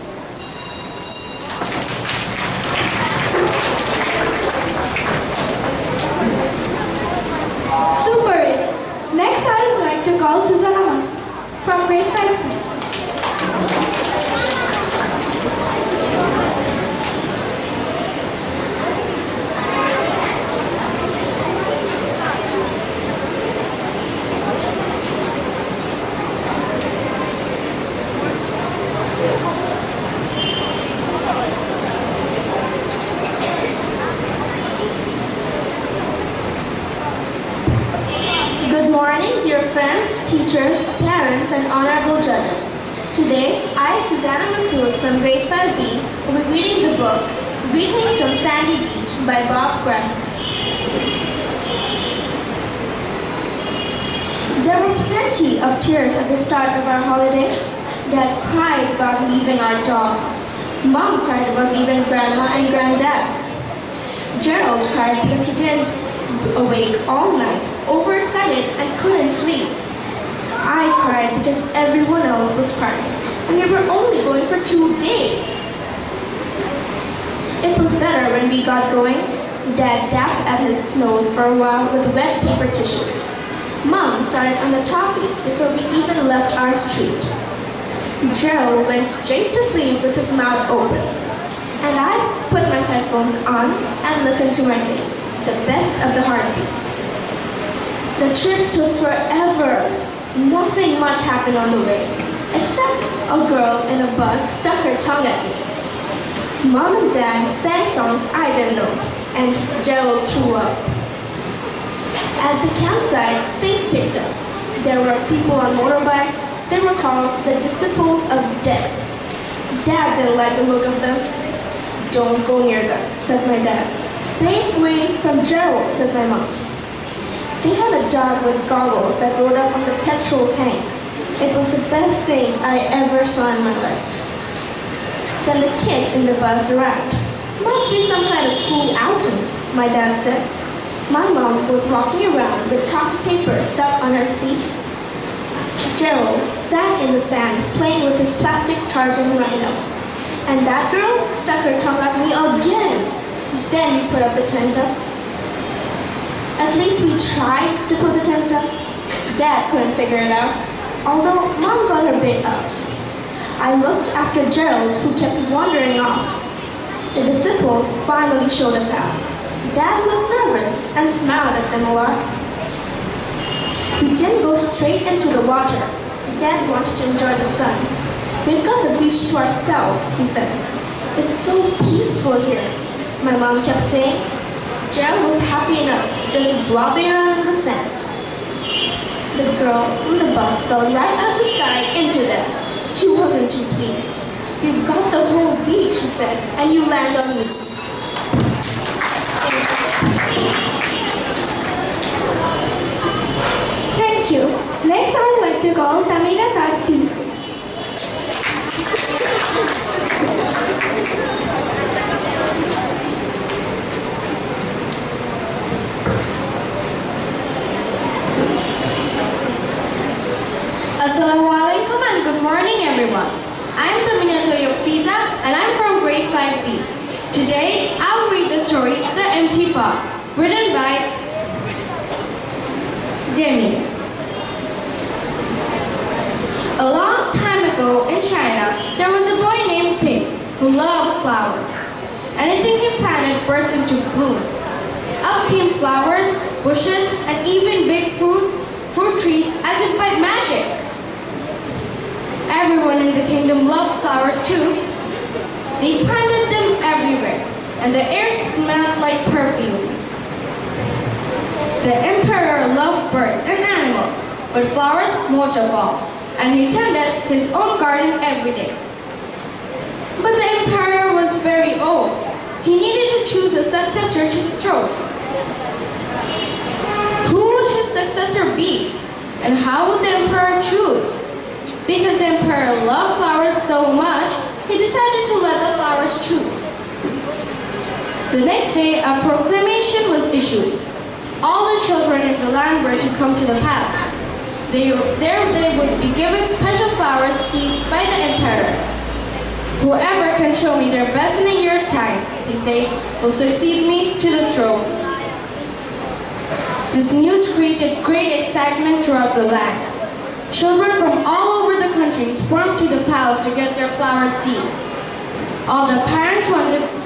Super reading. Next, I would like to call Susanna Mas from grade 5. Good morning, dear friends, teachers, parents, and honorable judges. Today, I, Susanna Masood from grade 5B, will be reading the book Greetings from Sandy Beach by Bob Grant. There were plenty of tears at the start of our holiday. Dad cried about leaving our dog. Mom cried about leaving Grandma and Granddad. Gerald cried because he didn't awake all night, overexcited and couldn't sleep. I cried because everyone else was crying, and we were only going for 2 days. It was better when we got going. Dad dabbed at his nose for a while with wet paper tissues. Mom started on the talkies before we even left our street. Gerald went straight to sleep with his mouth open, and I put my headphones on and listened to my tape. the best of the heartbeats. The trip took forever. Nothing much happened on the way, except a girl in a bus stuck her tongue at me. Mom and Dad sang songs I didn't know, and Gerald threw up. At the campsite, things picked up. There were people on motorbikes. They were called the Disciples of Death. Dad didn't like the look of them. "Don't go near them," said my dad. "Stay away from Gerald," said my mom. They had a dog with goggles that rode up on the petrol tank. It was the best thing I ever saw in my life. Then the kids in the bus arrived. "Must be some kind of school outing," my dad said. My mom was walking around with copy paper stuck on her seat. Gerald sat in the sand playing with his plastic charging rhino. And that girl stuck her tongue at me again. Then we put up the tent up. At least we tried to put the tent up. Dad couldn't figure it out, although Mom got her bit up. I looked after Gerald, who kept wandering off. The disciples finally showed us out. Dad looked nervous and smiled at them a lot. We didn't go straight into the water. Dad wanted to enjoy the sun. "We've got the beach to ourselves," he said. "It's so peaceful here," my mom kept saying. Gerald was happy enough, just blobbing around in the sand. The girl on the bus fell right out of the sky into them. He wasn't too pleased. "You've got the whole beach," he said, "and you land on me." Thank you. Next, I would like to call Tamina Tabsizu. Assalamualaikum and good morning everyone. I'm Tamina Toyofiza and I'm from grade 5B. Today I'll read the story The Empty Pot, written by Demi. A long time ago in China, there was a boy named Ping who loved flowers. Anything he planted burst into bloom. Up came flowers, bushes, and even big fruit trees as if by magic. Everyone in the kingdom loved flowers too. They planted them everywhere, and the air smelled like perfume. The emperor loved birds and animals, but flowers most of all, and he tended his own garden every day. But the emperor was very old. He needed to choose a successor to the throne. Who would his successor be? And how would the emperor choose? Because the emperor loved flowers so much, he decided to let the flowers choose. The next day, a proclamation was issued. All the children in the land were to come to the palace. There they would be given special flower seeds by the emperor. "Whoever can show me their best in a year's time," he said, "will succeed me to the throne." This news created great excitement throughout the land. Children from all over the country swarmed to the palace to get their flower seed. All the parents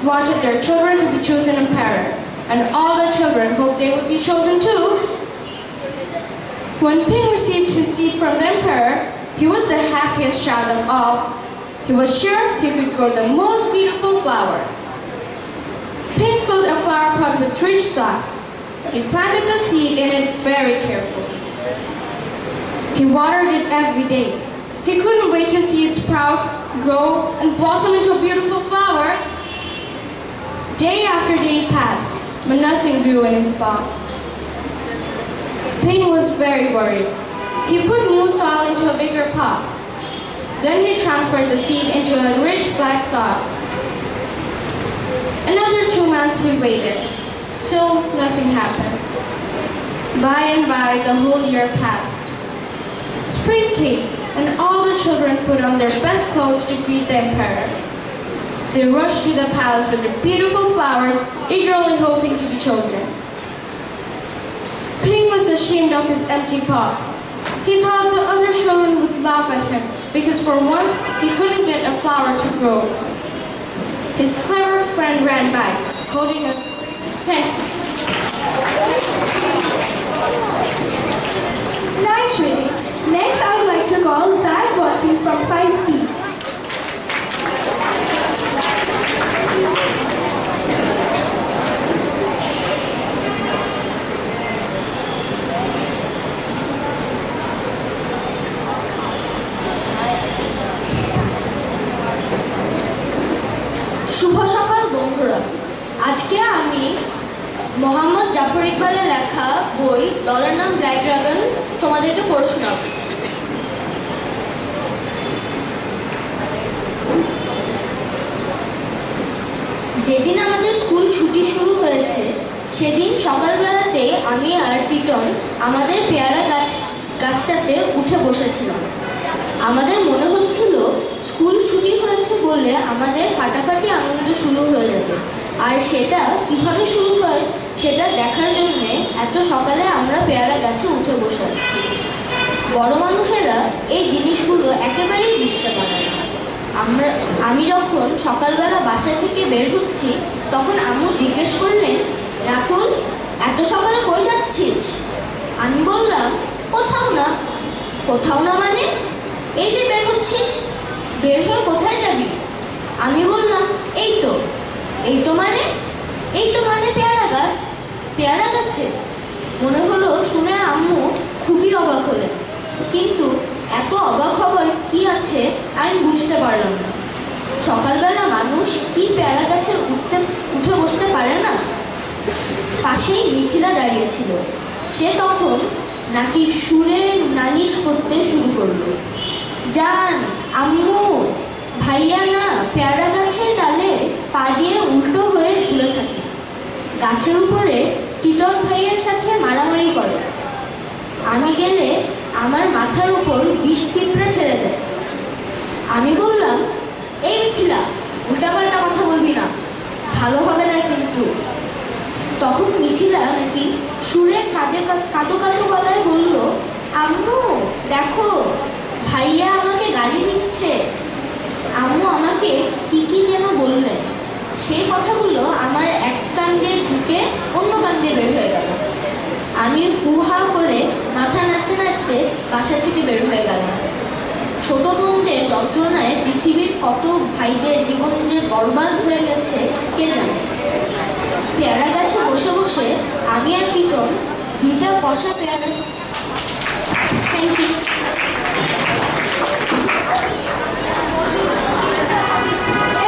wanted their children to be chosen emperor, and all the children hoped they would be chosen too. When Ping received his seed from the emperor, he was the happiest child of all. He was sure he could grow the most beautiful flower. Ping filled a flower pot with rich soil. He planted the seed in it very carefully. He watered it every day. He couldn't wait to see it sprout, grow, and blossom into a beautiful flower. Day after day passed, but nothing grew in his pot. Ping was very worried. He put new soil into a bigger pot. Then he transferred the seed into a rich black soil. Another 2 months he waited. Still nothing happened. By and by, the whole year passed. Spring came, and all the children put on their best clothes to greet the emperor. They rushed to the palace with their beautiful flowers, eagerly hoping to be chosen. Ping was ashamed of his empty pot. He thought the other children would laugh at him, because for once he couldn't get a flower to grow. His clever friend ran by, holding a pen. Nice reading. Next, I would like to call Zach Wassi from 5P. শুভ সকাল বন্ধুরা, আজকে আমি মোহাম্মদ জাফর ইকবালের লেখা বই দলের নাম black dragon তোমাদেরকে পড়ে শোনাব। যেদিন আমাদের স্কুল ছুটি শুরু হয়েছে সেদিন সকালবেলাতে আমি আর টিটন আমাদের পেয়ারা গাছটাতে উঠে বসেছিলাম। আমাদের মনে হচ্ছিল স্কুল ছুটি হয়েছে বলে আমাদের ফাটাফাটি আনন্দ শুরু হয়ে যাবে, আর সেটা কিভাবে শুরু হয় সেটা দেখার জন্যে এত সকালে আমরা পেয়ারা গাছে উঠে বসে আছি। বড় মানুষেরা এই জিনিসগুলো একেবারেই বুঝতে পারে না। আমি যখন সকালবেলা বাসা থেকে বের হচ্ছি তখন আম্মু জিজ্ঞেস করলেন, রাতুল এত সকালে কই যাচ্ছিস? আমি বললাম, কোথাও না। কোথাও না মানে? এই যে বের হচ্ছিস, বের হয়ে কোথায় যাবি? আমি বললাম, এই তো। এই তো মানে? এই তো মানে পেয়ারা গাছ। পেয়ারা গাছে? মনে হলো শুনে আম্মু খুবই অবাক হলেন, কিন্তু এত অবাক হবার কি আছে আমি বুঝতে পারলাম না। সকালবেলা মানুষ কি পেয়ারা গাছে উঠে বসতে পারে না? পাশেই মিথিলা দাঁড়িয়েছিল। সে তখন নাকি সুরে নালিশ করতে শুরু করলো, জান আম্মু, ভাইয়া না পেয়ারা গাছের ডালে পা দিয়ে উল্টো হয়ে ঝুলে থাকে, গাছের উপরে টিটন ভাইয়ের সাথে মারামারি করে। আমি গেলে আমার মাথার উপর বিষ পিঁপড়ে ছেড়ে দেয়। আমি বললাম, এই মিথিলা, উল্টাপাল্টা কথা বলবি না, ভালো হবে না কিন্তু। তখন মিথিলা নাকি সুরে কাঁদো কাঁদো গলায় বলল, আম্মু দেখো, ভাইয়া আমাকে গালি দিচ্ছে। আম্মু আমাকে কি কি যেন বললেন, সেই কথাগুলো আমার এক কান দিয়ে ঢুকে অন্য কান দিয়ে বের হয়ে গেল। আমি হু-হা করে মাথা নাড়তে নাড়তে বাসা থেকে বের হয়ে গেলাম। ছোট বোনদের যন্ত্রণায় পৃথিবীর কত ভাইদের জীবন যে বরবাদ হয়ে গেছে কে জানে। পেয়ারা গাছে বসে বসে আমি আর টিটন দুইটা কষা পেয়ারা। Thank you.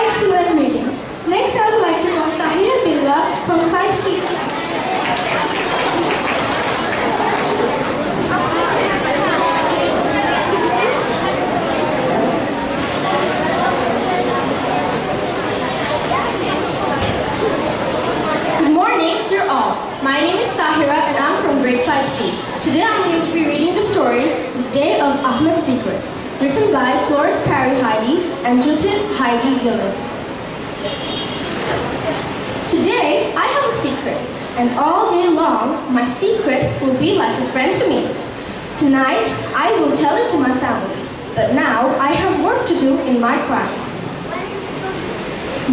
Excellent reading. Next, I would like to call Tahira Billah from 5C. Good morning, dear all. My name is Tahira and I'm from grade 5C. Today I'm going to be reading the story, The Day of Ahmed's Secret, written by Flores Perry Heidi and Judith Heidi Gillen. Today I have a secret, and all day long my secret will be like a friend to me. Tonight I will tell it to my family, but now I have work to do in my craft.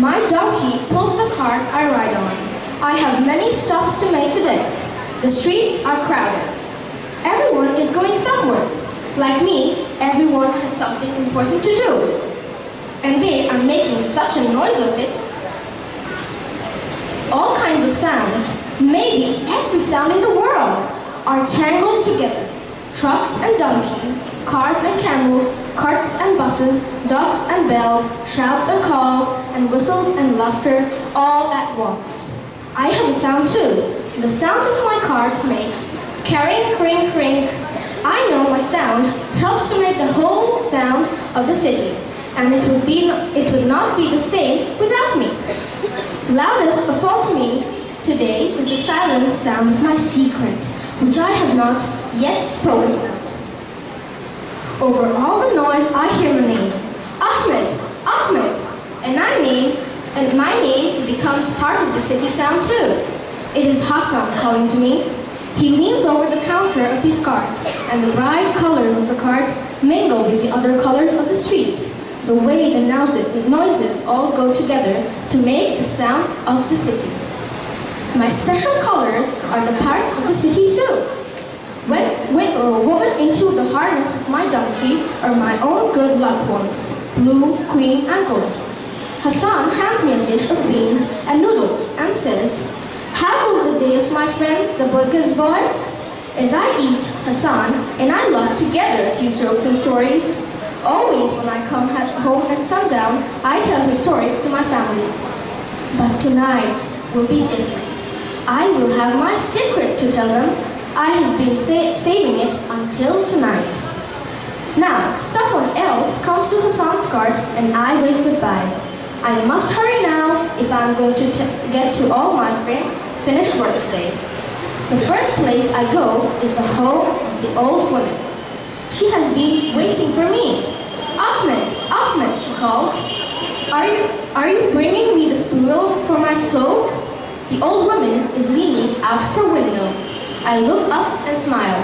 My donkey pulls the cart I ride on. I have many stops to make today. The streets are crowded. Everyone is going somewhere. Like me, everyone has something important to do. And they are making such a noise of it. All kinds of sounds, maybe every sound in the world, are tangled together. Trucks and donkeys, cars and camels, carts and buses, dogs and bells, shouts and calls, and whistles and laughter, all at once. I have a sound too. The sound of my cart makes carring, cring, crink. I know my sound helps to make the whole sound of the city, and it would not be the same without me. Loudest of all to me today is the silent sound of my secret, which I have not yet spoken about. Over all the noise I hear the name, Ahmed, Ahmed, and my name becomes part of the city sound too. It is Hassan calling to me. He leans over the counter of his cart, and the bright colors of the cart mingle with the other colors of the street. The way the noises all go together to make the sound of the city. My special colors are the part of the city too. When woven into the harness of my donkey are my own good luck ones, blue, green, and gold. Hassan hands me a dish of beans and noodles and says, "How goes the day of my friend, the Burgers boy?" As I eat, Hassan and I laugh together at his jokes and stories. Always when I come home at sundown, I tell his story to my family. But tonight will be different. I will have my secret to tell them. I have been saving it until tonight. Now, someone else comes to Hassan's cart and I wave goodbye. I must hurry now if I'm going to get to all my finished work today. The first place I go is the home of the old woman. She has been waiting for me. "Ahmed, Ahmed," she calls. Are you bringing me the fuel for my stove?" The old woman is leaning out of her window. I look up and smile.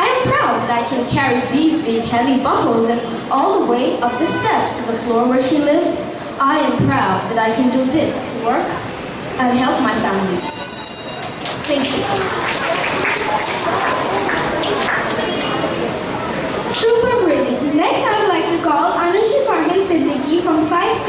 I am proud that I can carry these big heavy bottles and all the way up the steps to the floor where she lives. I am proud that I can do this work and help my family. Thank you. Super brilliant. Next, I would like to call Anushi Farhan Siddiqui from 5C.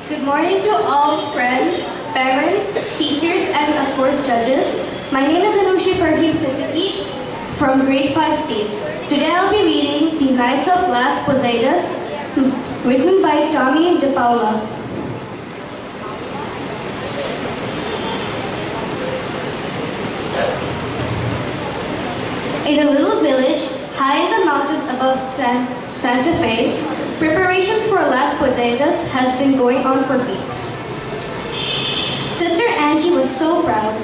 Good morning to all friends, parents, teachers, and of course judges. My name is Anushi Farhan Siddiqui from grade 5C. Today I'll be reading The Knights of Las Posadas, written by Tommy De Paula. In a little village, high in the mountain above Santa Fe, preparations for Las Posadas has been going on for weeks. Sister Angie was so proud.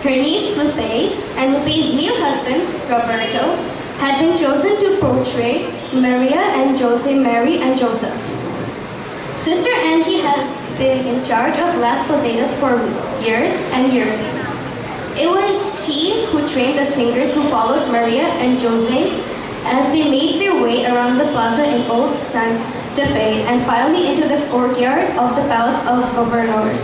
Her niece Lupe and Lupe's new husband, Roberto, had been chosen to portray Maria and Jose, Mary and Joseph. Sister Angie had been in charge of Las Posadas for years and years. It was she who trained the singers who followed Maria and Jose as they made their way around the plaza in Old Santa Fe and finally into the courtyard of the Palace of Governors,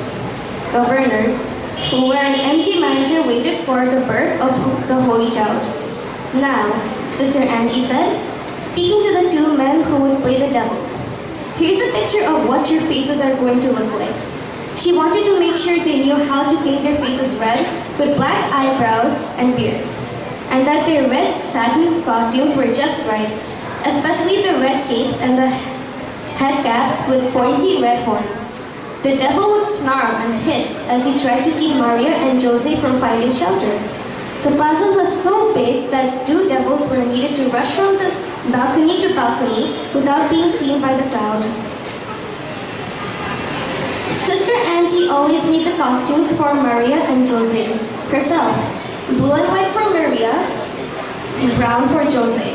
where an empty manger waited for the birth of the Holy Child. "Now," Sister Angie said, speaking to the two men who would play the devils, "here's a picture of what your faces are going to look like." She wanted to make sure they knew how to paint their faces red with black eyebrows and beards, and that their red satin costumes were just right, especially the red capes and the head caps with pointy red horns. The devil would snarl and hiss as he tried to keep Maria and Jose from finding shelter. The plaza was so big that two devils were needed to rush from the balcony to balcony without being seen by the crowd. Sister Angie always made the costumes for Maria and Jose herself. Blue and white for Maria, and brown for Jose.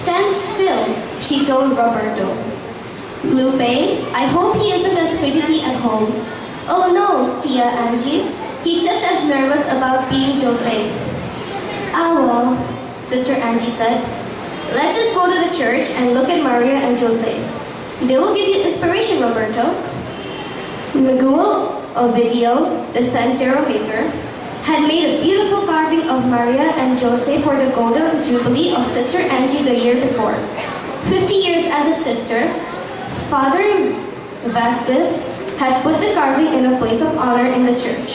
"Stand still," she told Roberto. "Lupe, I hope he isn't as fidgety at home." "Oh no, Tia Angie. He's just as nervous about being Jose." "Ah well," Sister Angie said. "Let's just go to the church and look at Maria and Jose. They will give you inspiration, Roberto." Miguel Ovidio, the Santero maker, had made a beautiful carving of Maria and Jose for the Golden Jubilee of Sister Angie the year before. 50 years as a sister, Father Vasquez had put the carving in a place of honor in the church.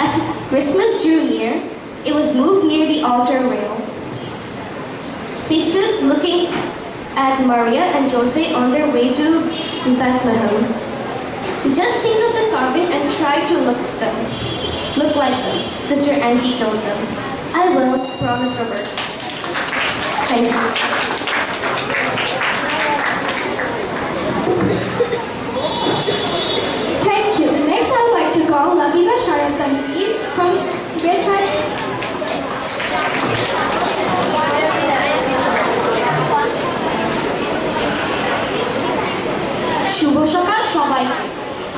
As Christmas drew near, it was moved near the altar rail. They stood looking at Maria and Jose on their way to Bethlehem. "Just think of the carving and try to look like them," Sister Angie told them. "I will," promised Robert. Thank you. Thank you. Next, I would like to call Laviva Sharatani from grade 5. শুভ সকাল সবাই। সবাইকে।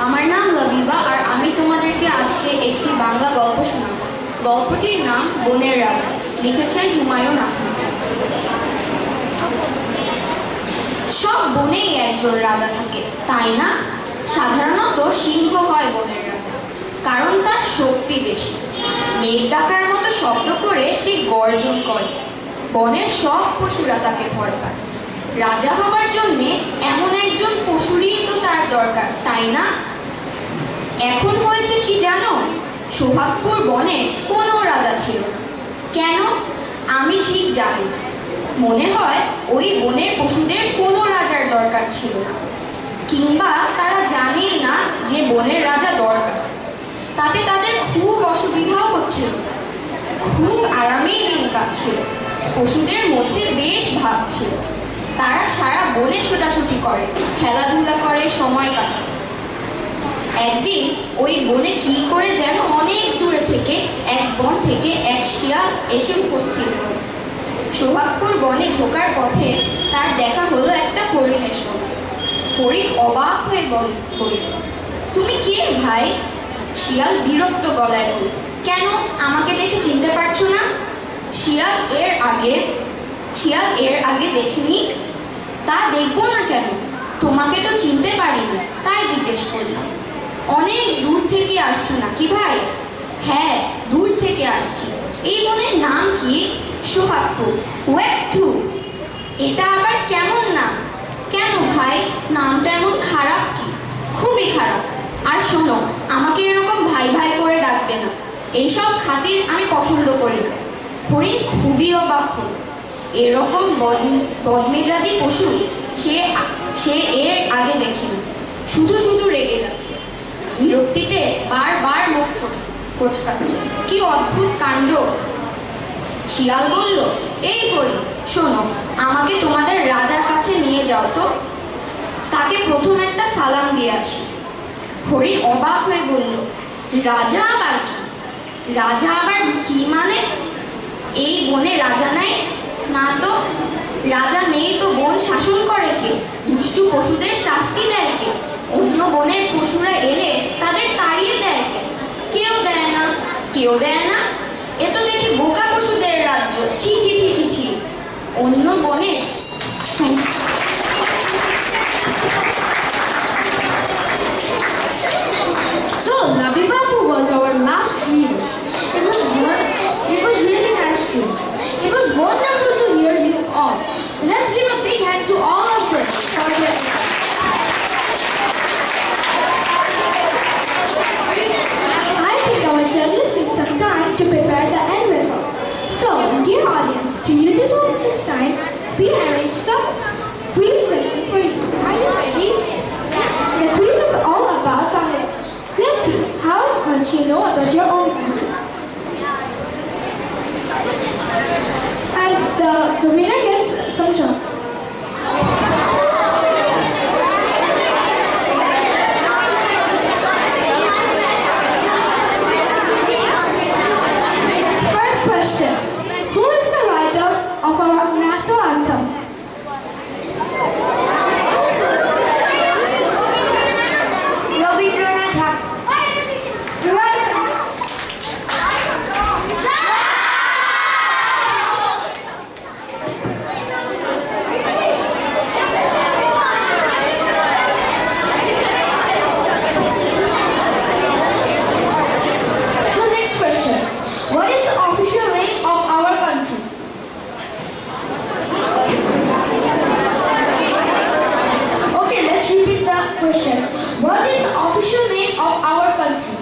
আমার নাম লবিবা আর আমি তোমাদেরকে আজকে একটি বাংলা গল্প শোনাব। গল্পটির নাম বনের রাজা, লিখেছেন হুমায়ুন আহমেদ। সব বনেই একজন রাজা থাকে, তাই না? সাধারণত সিংহ হয় বনের রাজা, কারণ তার শক্তি বেশি। মেঘ ডাকার মতো শব্দ করে সে গর্জন করে। বনের সব পশুরা তাকে ভয় পায়। রাজা হবার জন্যে এমন একজন পশুরই তো তার দরকার, তাই না? এখন হয়েছে কি জানো? সোহাগপুর বনে কোনো রাজা ছিল না। কেন? আমি ঠিক জানি। মনে হয় ওই বনের পশুদের কোনো রাজার দরকার ছিল না, কিংবা তারা জানেই না যে বনের রাজা দরকার। তাতে তাদের খুব অসুবিধাও হচ্ছিল, খুব আরামেই দিন কাটছিল। পশুদের মধ্যে বেশ ভাব ছিল। তারা সারা বনে ছোটাছুটি করে, খেলাধুলা করে, সময় কাটায়। একদিন ওই বনে কি করে যেন অনেক দূরে থেকে এক বন থেকে এক শিয়াল এসে উপস্থিত হল। সোহাগপুর বনে ঢোকার পথে তার দেখা হলো একটা হরিণের সঙ্গে। হরিণ অবাক হয়ে বলল, তুমি কে ভাই? শিয়াল বিরক্ত গলায় বলল, কেন, আমাকে দেখে চিনতে পারছো না? শিয়াল এর আগে দেখিনি। তা দেখবো না কেন? তোমাকে তো চিনতে পারিনি, তাই জিজ্ঞেস করলাম। অনেক দূর থেকে আসছো নাকি ভাই? হ্যাঁ, দূর থেকে আসছি। এই বনের নাম কি? সোহাগপুর। ওয়েটু, এটা আবার কেমন নাম? কেন ভাই, নামটা এমন খারাপ কি? খুবই খারাপ। আর শোনো, আমাকে এরকম ভাই ভাই করে ডাকবে না। এইসব খাতির আমি পছন্দ করি না। হরিণ খুবই অবাক হল। এরকম বদমেজাজি পশু সে এর আগে দেখিনি। শুধু শুধু রেগে যাচ্ছে, বিরক্তিতে বারবার মুখ কোচকাচ্ছে। কি অদ্ভুত কাণ্ড! শিয়াল বলল, এই হরিণ, শোনো, আমাকে তোমাদের রাজার কাছে নিয়ে যাও তো। তাকে প্রথম একটা সালাম দিয়ে আসি। হরিণ অবাক হয়ে বলল, রাজা আবার কি? রাজা আবার কি মানে? এই বনে রাজা নাই? না তো, রাজা নেই তো বন শাসন করে কে? দুষ্টু পশুদের শাস্তি দেয় কে? অন্য বনের পশুরা এলে তাদের তাড়িয়ে দেয় কে? কেউ দেয় না, কেউ দেয় না। এ তো দেখি বোকা পশুদের রাজ্য। ছি ছি ছি ছি ছি। অন্য বনে So, Labibabu was our last leader. It was really nice to you. It was wonderful to hear you all. Let's give a big hand to all of them. I think our judges need some time to prepare the end result. So, dear audience, to utilize this time, we arranged some quiz session for you. Are you ready? The quiz is all about Bangladesh. Let's see how much you know about your own country. And the winner gets some chocolate. First question. Who is the writer of our national anthem? Rabindranath Thakur. Right. So, next question. What is the official name of our country? Okay, let's repeat the question. What is the official name of our country?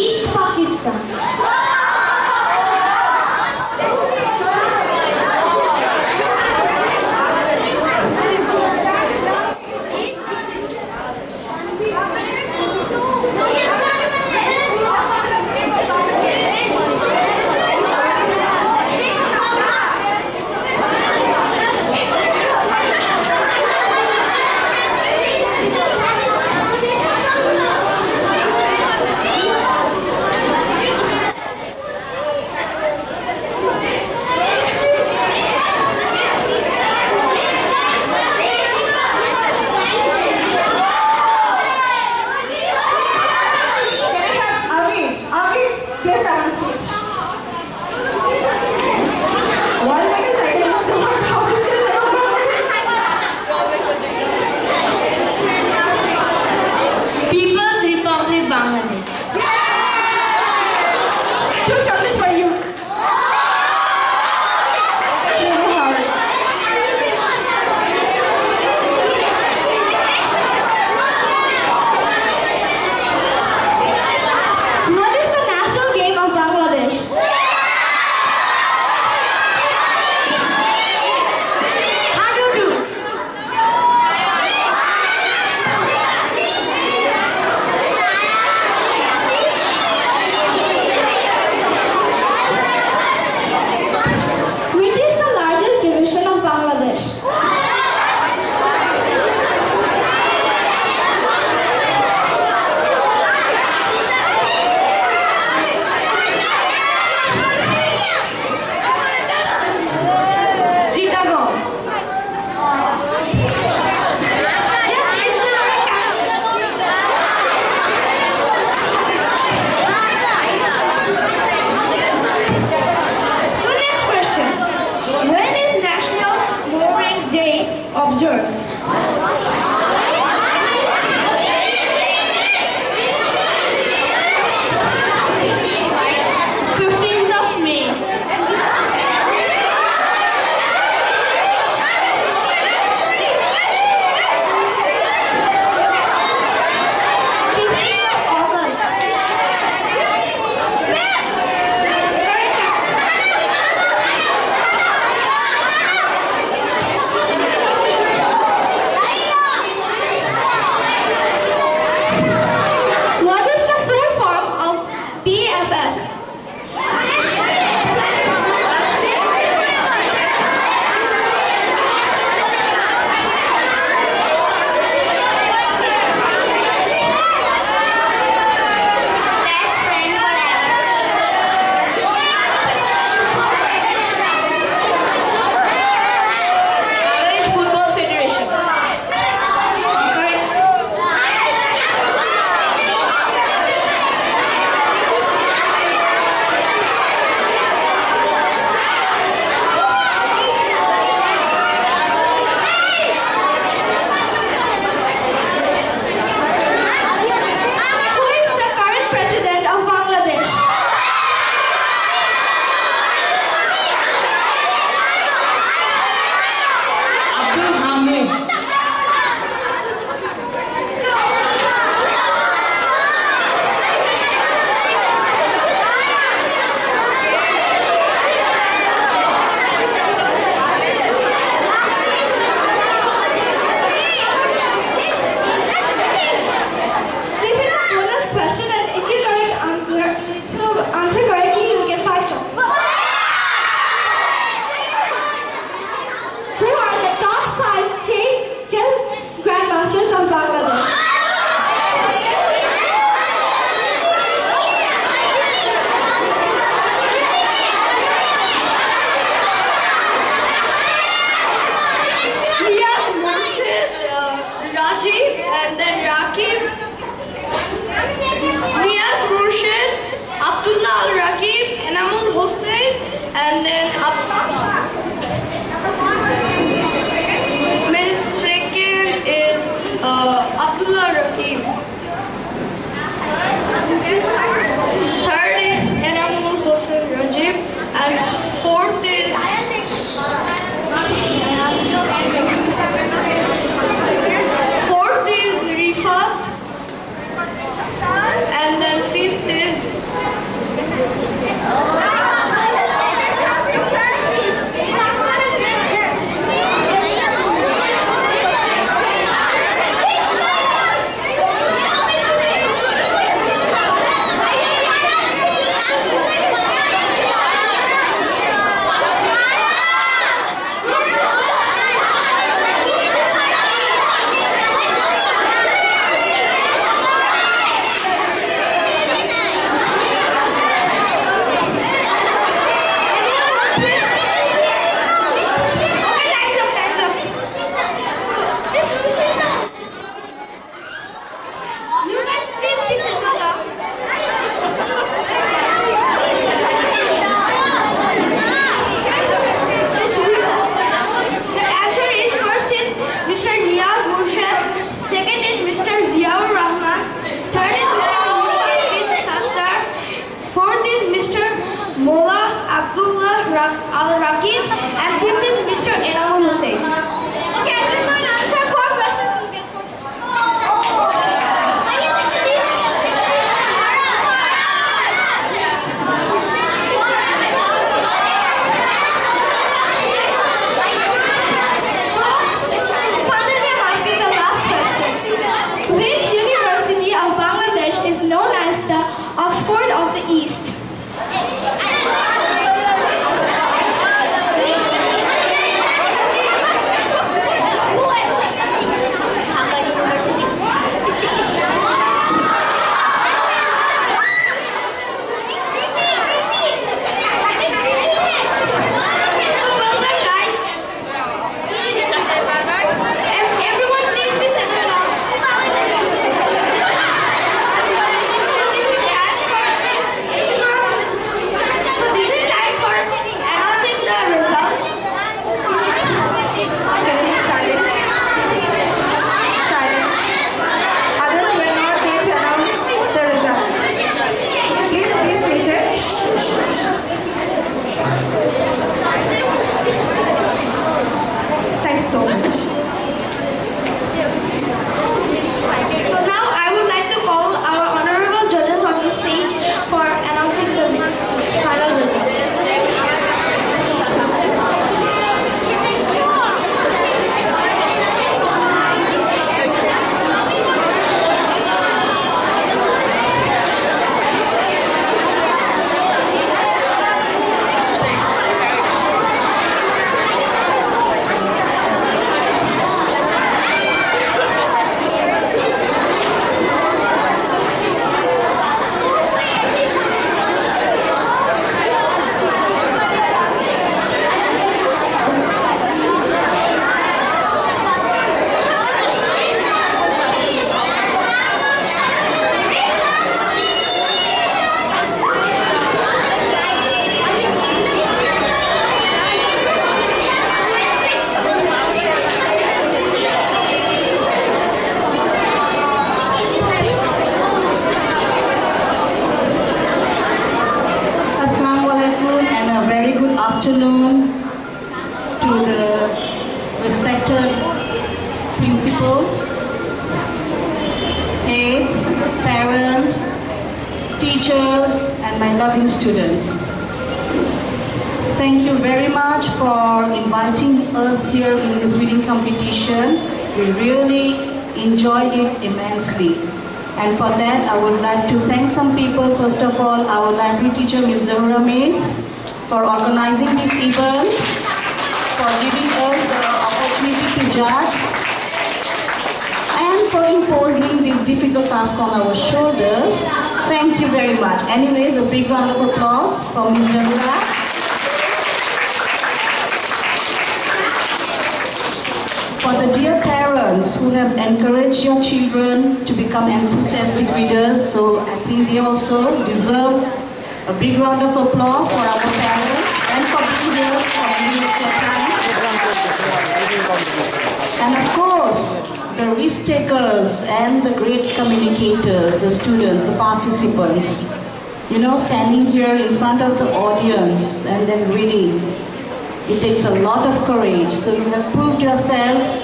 East Pakistan. And then Miss second is Abdullah Rakib. Third is Enamul Hossain Rajib. And fourth is Rifat. And then fifth is Al-Rakib, and fifth is Mr. Enamul Hossain. Okay, I'm going to answer 4 questions. You'll get 4. So, finally I'm asking the last question. Which university of Bangladesh is known as the Oxford of the East? So much. So now I would like to call our honorable judges on the stage for announcing the final results. Afternoon to the respected principal, aides, parents, teachers, and my loving students. Thank you very much for inviting us here in this reading competition. We really enjoyed it immensely. And for that, I would like to thank some people. First of all, our library teacher, Ms. Zahura Miss, for organizing this event, for giving us the opportunity to judge, and for imposing this difficult task on our shoulders. Thank you very much. Anyways, a big round of applause for Ms. Zahura. For the dear parents who have encouraged your children to become enthusiastic readers, so I think they also deserve a big round of applause for our parents and speakers and the great communicators, the students, the participants. You know, standing here in front of the audience and then reading, it takes a lot of courage. So you have proved yourself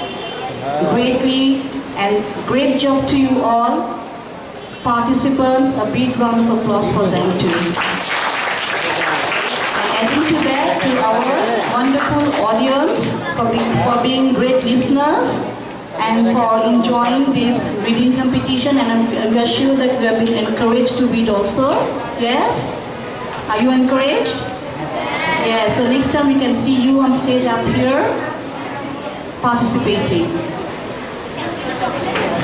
greatly, and great job to you all. Participants, a big round of applause for them too. And adding to that, to our wonderful audience for being great listeners and for enjoying this reading competition, and I'm sure that you have been encouraged to read also. Yes? Are you encouraged? Yeah, so next time we can see you on stage up here participating.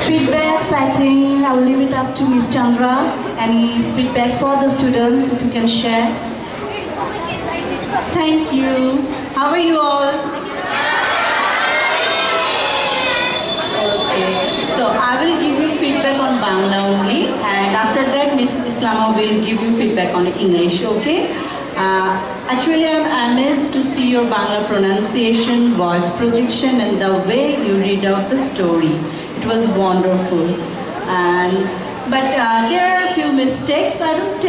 Feedbacks, I think I'll leave it up to Ms. Chandra. Any feedbacks for the students, if you can share? Thank you. How are you all? Okay, so I will give you feedback on Bangla only, and after that Ms. Islama will give you feedback on English, okay? Actually, I'm amazed to see your Bangla pronunciation, voice projection, and the way you read out the story. It was wonderful. But there are a few mistakes. I don't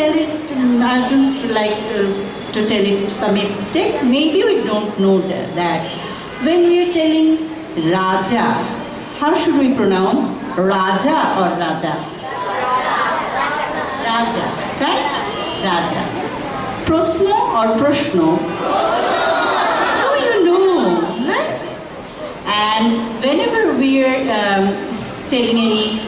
like to tell it some mistake. Maybe we don't know that. When we are telling Raja, how should we pronounce? Raja or Raja? Raja, right? Raja. Prosno or Proshno? So you know, right? And whenever we are telling any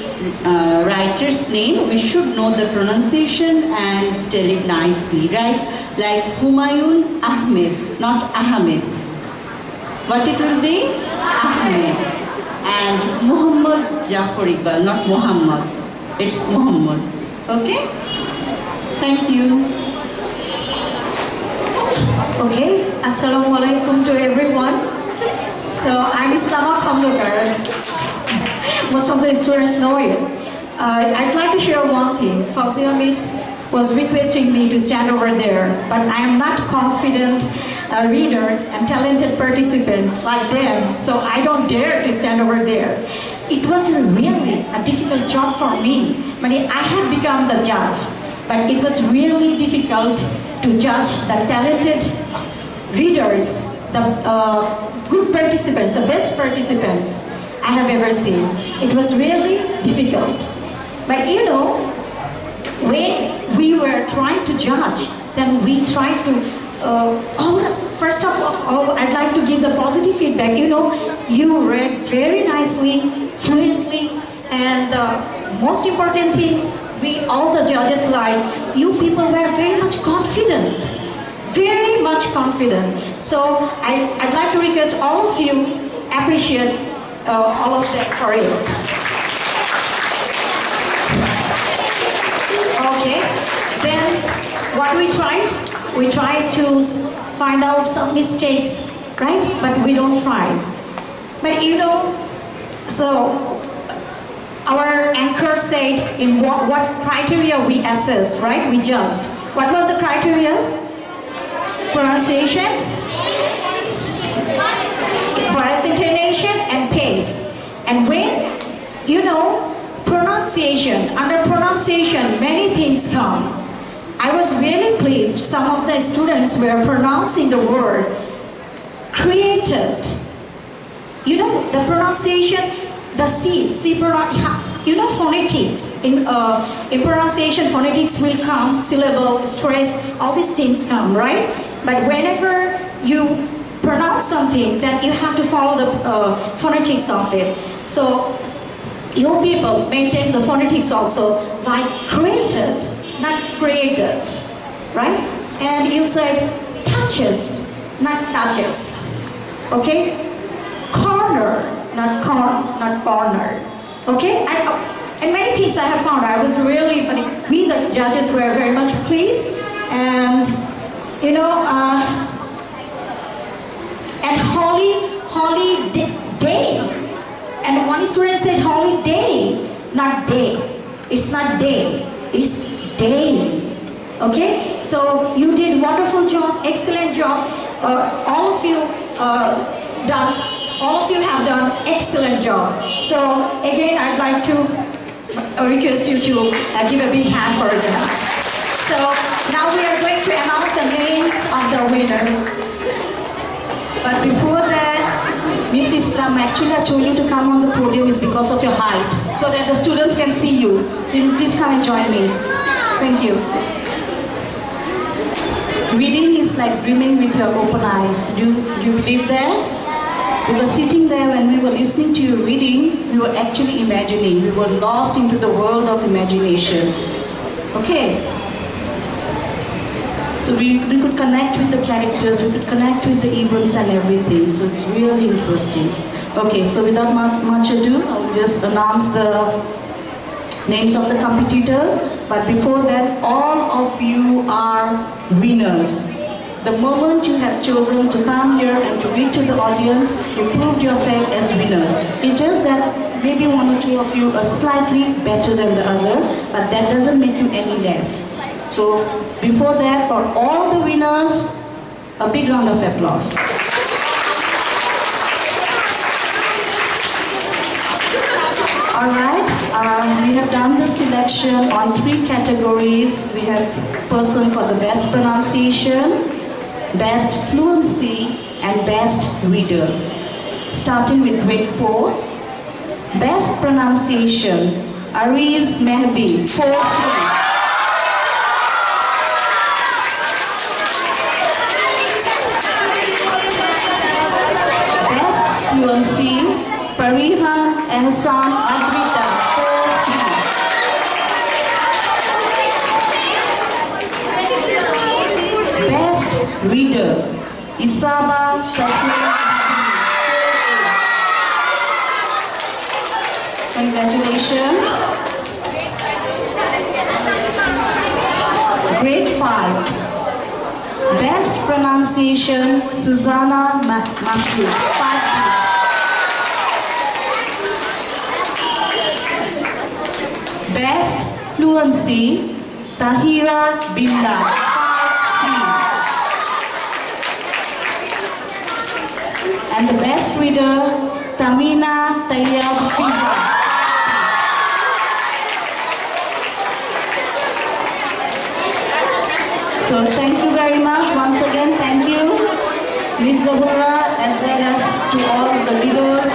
writer's name, we should know the pronunciation and tell it nicely, right? Like Humayun Ahmed, not Ahmed. What it will be? Ahmed. And Muhammad Jafar Iqbal, not Muhammad. It's Muhammad. Okay? Thank you. Okay, Assalamu alaikum to everyone. So I'm Islama Khamdokar. Most of the students know it. I'd like to share one thing. Fauzia Miss was requesting me to stand over there, but I am not confident readers and talented participants like them, so I don't dare to stand over there. It was really a difficult job for me. I had become the judge, but it was really difficult to judge the talented readers, the good participants, the best participants I have ever seen. It was really difficult. But you know, when we were trying to judge, then we tried to, first of all, I'd like to give the positive feedback. You know, you read very nicely, fluently, and the most important thing, all the judges you people were very much confident. Very much confident. So I'd like to request all of you appreciate all of that for it. Okay, then what we tried? We tried to find out some mistakes, right? But we don't find. But you know, so our anchor said in what criteria we assessed, right? We judged. What was the criteria? Pronunciation, voice intonation, and pace. And when, you know, pronunciation, under pronunciation, many things come. I was really pleased some of the students were pronouncing the word created. You know, the pronunciation, the C you know, phonetics. In pronunciation, phonetics will come, syllable, stress, all these things come, right? But whenever you pronounce something, then you have to follow the phonetics of it. So you people maintain the phonetics also, like created, not created, right? And you say touches, not touches, okay? Corner, not corner. Okay, and many things I have found. I was really, we the judges were very much pleased, and you know, and holiday, and one student said holiday, not day. It's not day, it's day. Okay, so you did wonderful job, excellent job. All of you done All of you have done excellent job. So again, I'd like to request you to give a big hand for them. So now we are going to announce the names of the winners. But before that, Miss Islam, actually I told you to come on the podium is because of your height, so that the students can see you. Please come and join me. Thank you. Reading is like dreaming with your open eyes. Do you believe that? We were sitting there when we were listening to you reading, we were actually imagining. We were lost into the world of imagination. Okay? So we could connect with the characters, we could connect with the events and everything. So it's really interesting. Okay, so without much ado, I'll just announce the names of the competitors. But before that, all of you are winners. The moment you have chosen to come here and to read to the audience, you proved yourself as winners. It's just that maybe one or two of you are slightly better than the other, but that doesn't make you any less. So before that, for all the winners, a big round of applause. Alright, we have done the selection on 3 categories. We have person for the best pronunciation, best fluency, and best reader. Starting with grade 4, best pronunciation, Ariz Mehdi, 4C. Fluency, Parihan Ehsan Adrita, 4C. Best Reader, Isaba Tasmin. Congratulations. Grade 5. Best Pronunciation, Susanna Masud, 5B. Best Fluency, Tahira Binda, 5C. And the best reader, Tamina Tayyab Fiza. So thank you very much. Once again, thank you, Ms. Zahura, as well as to all the leaders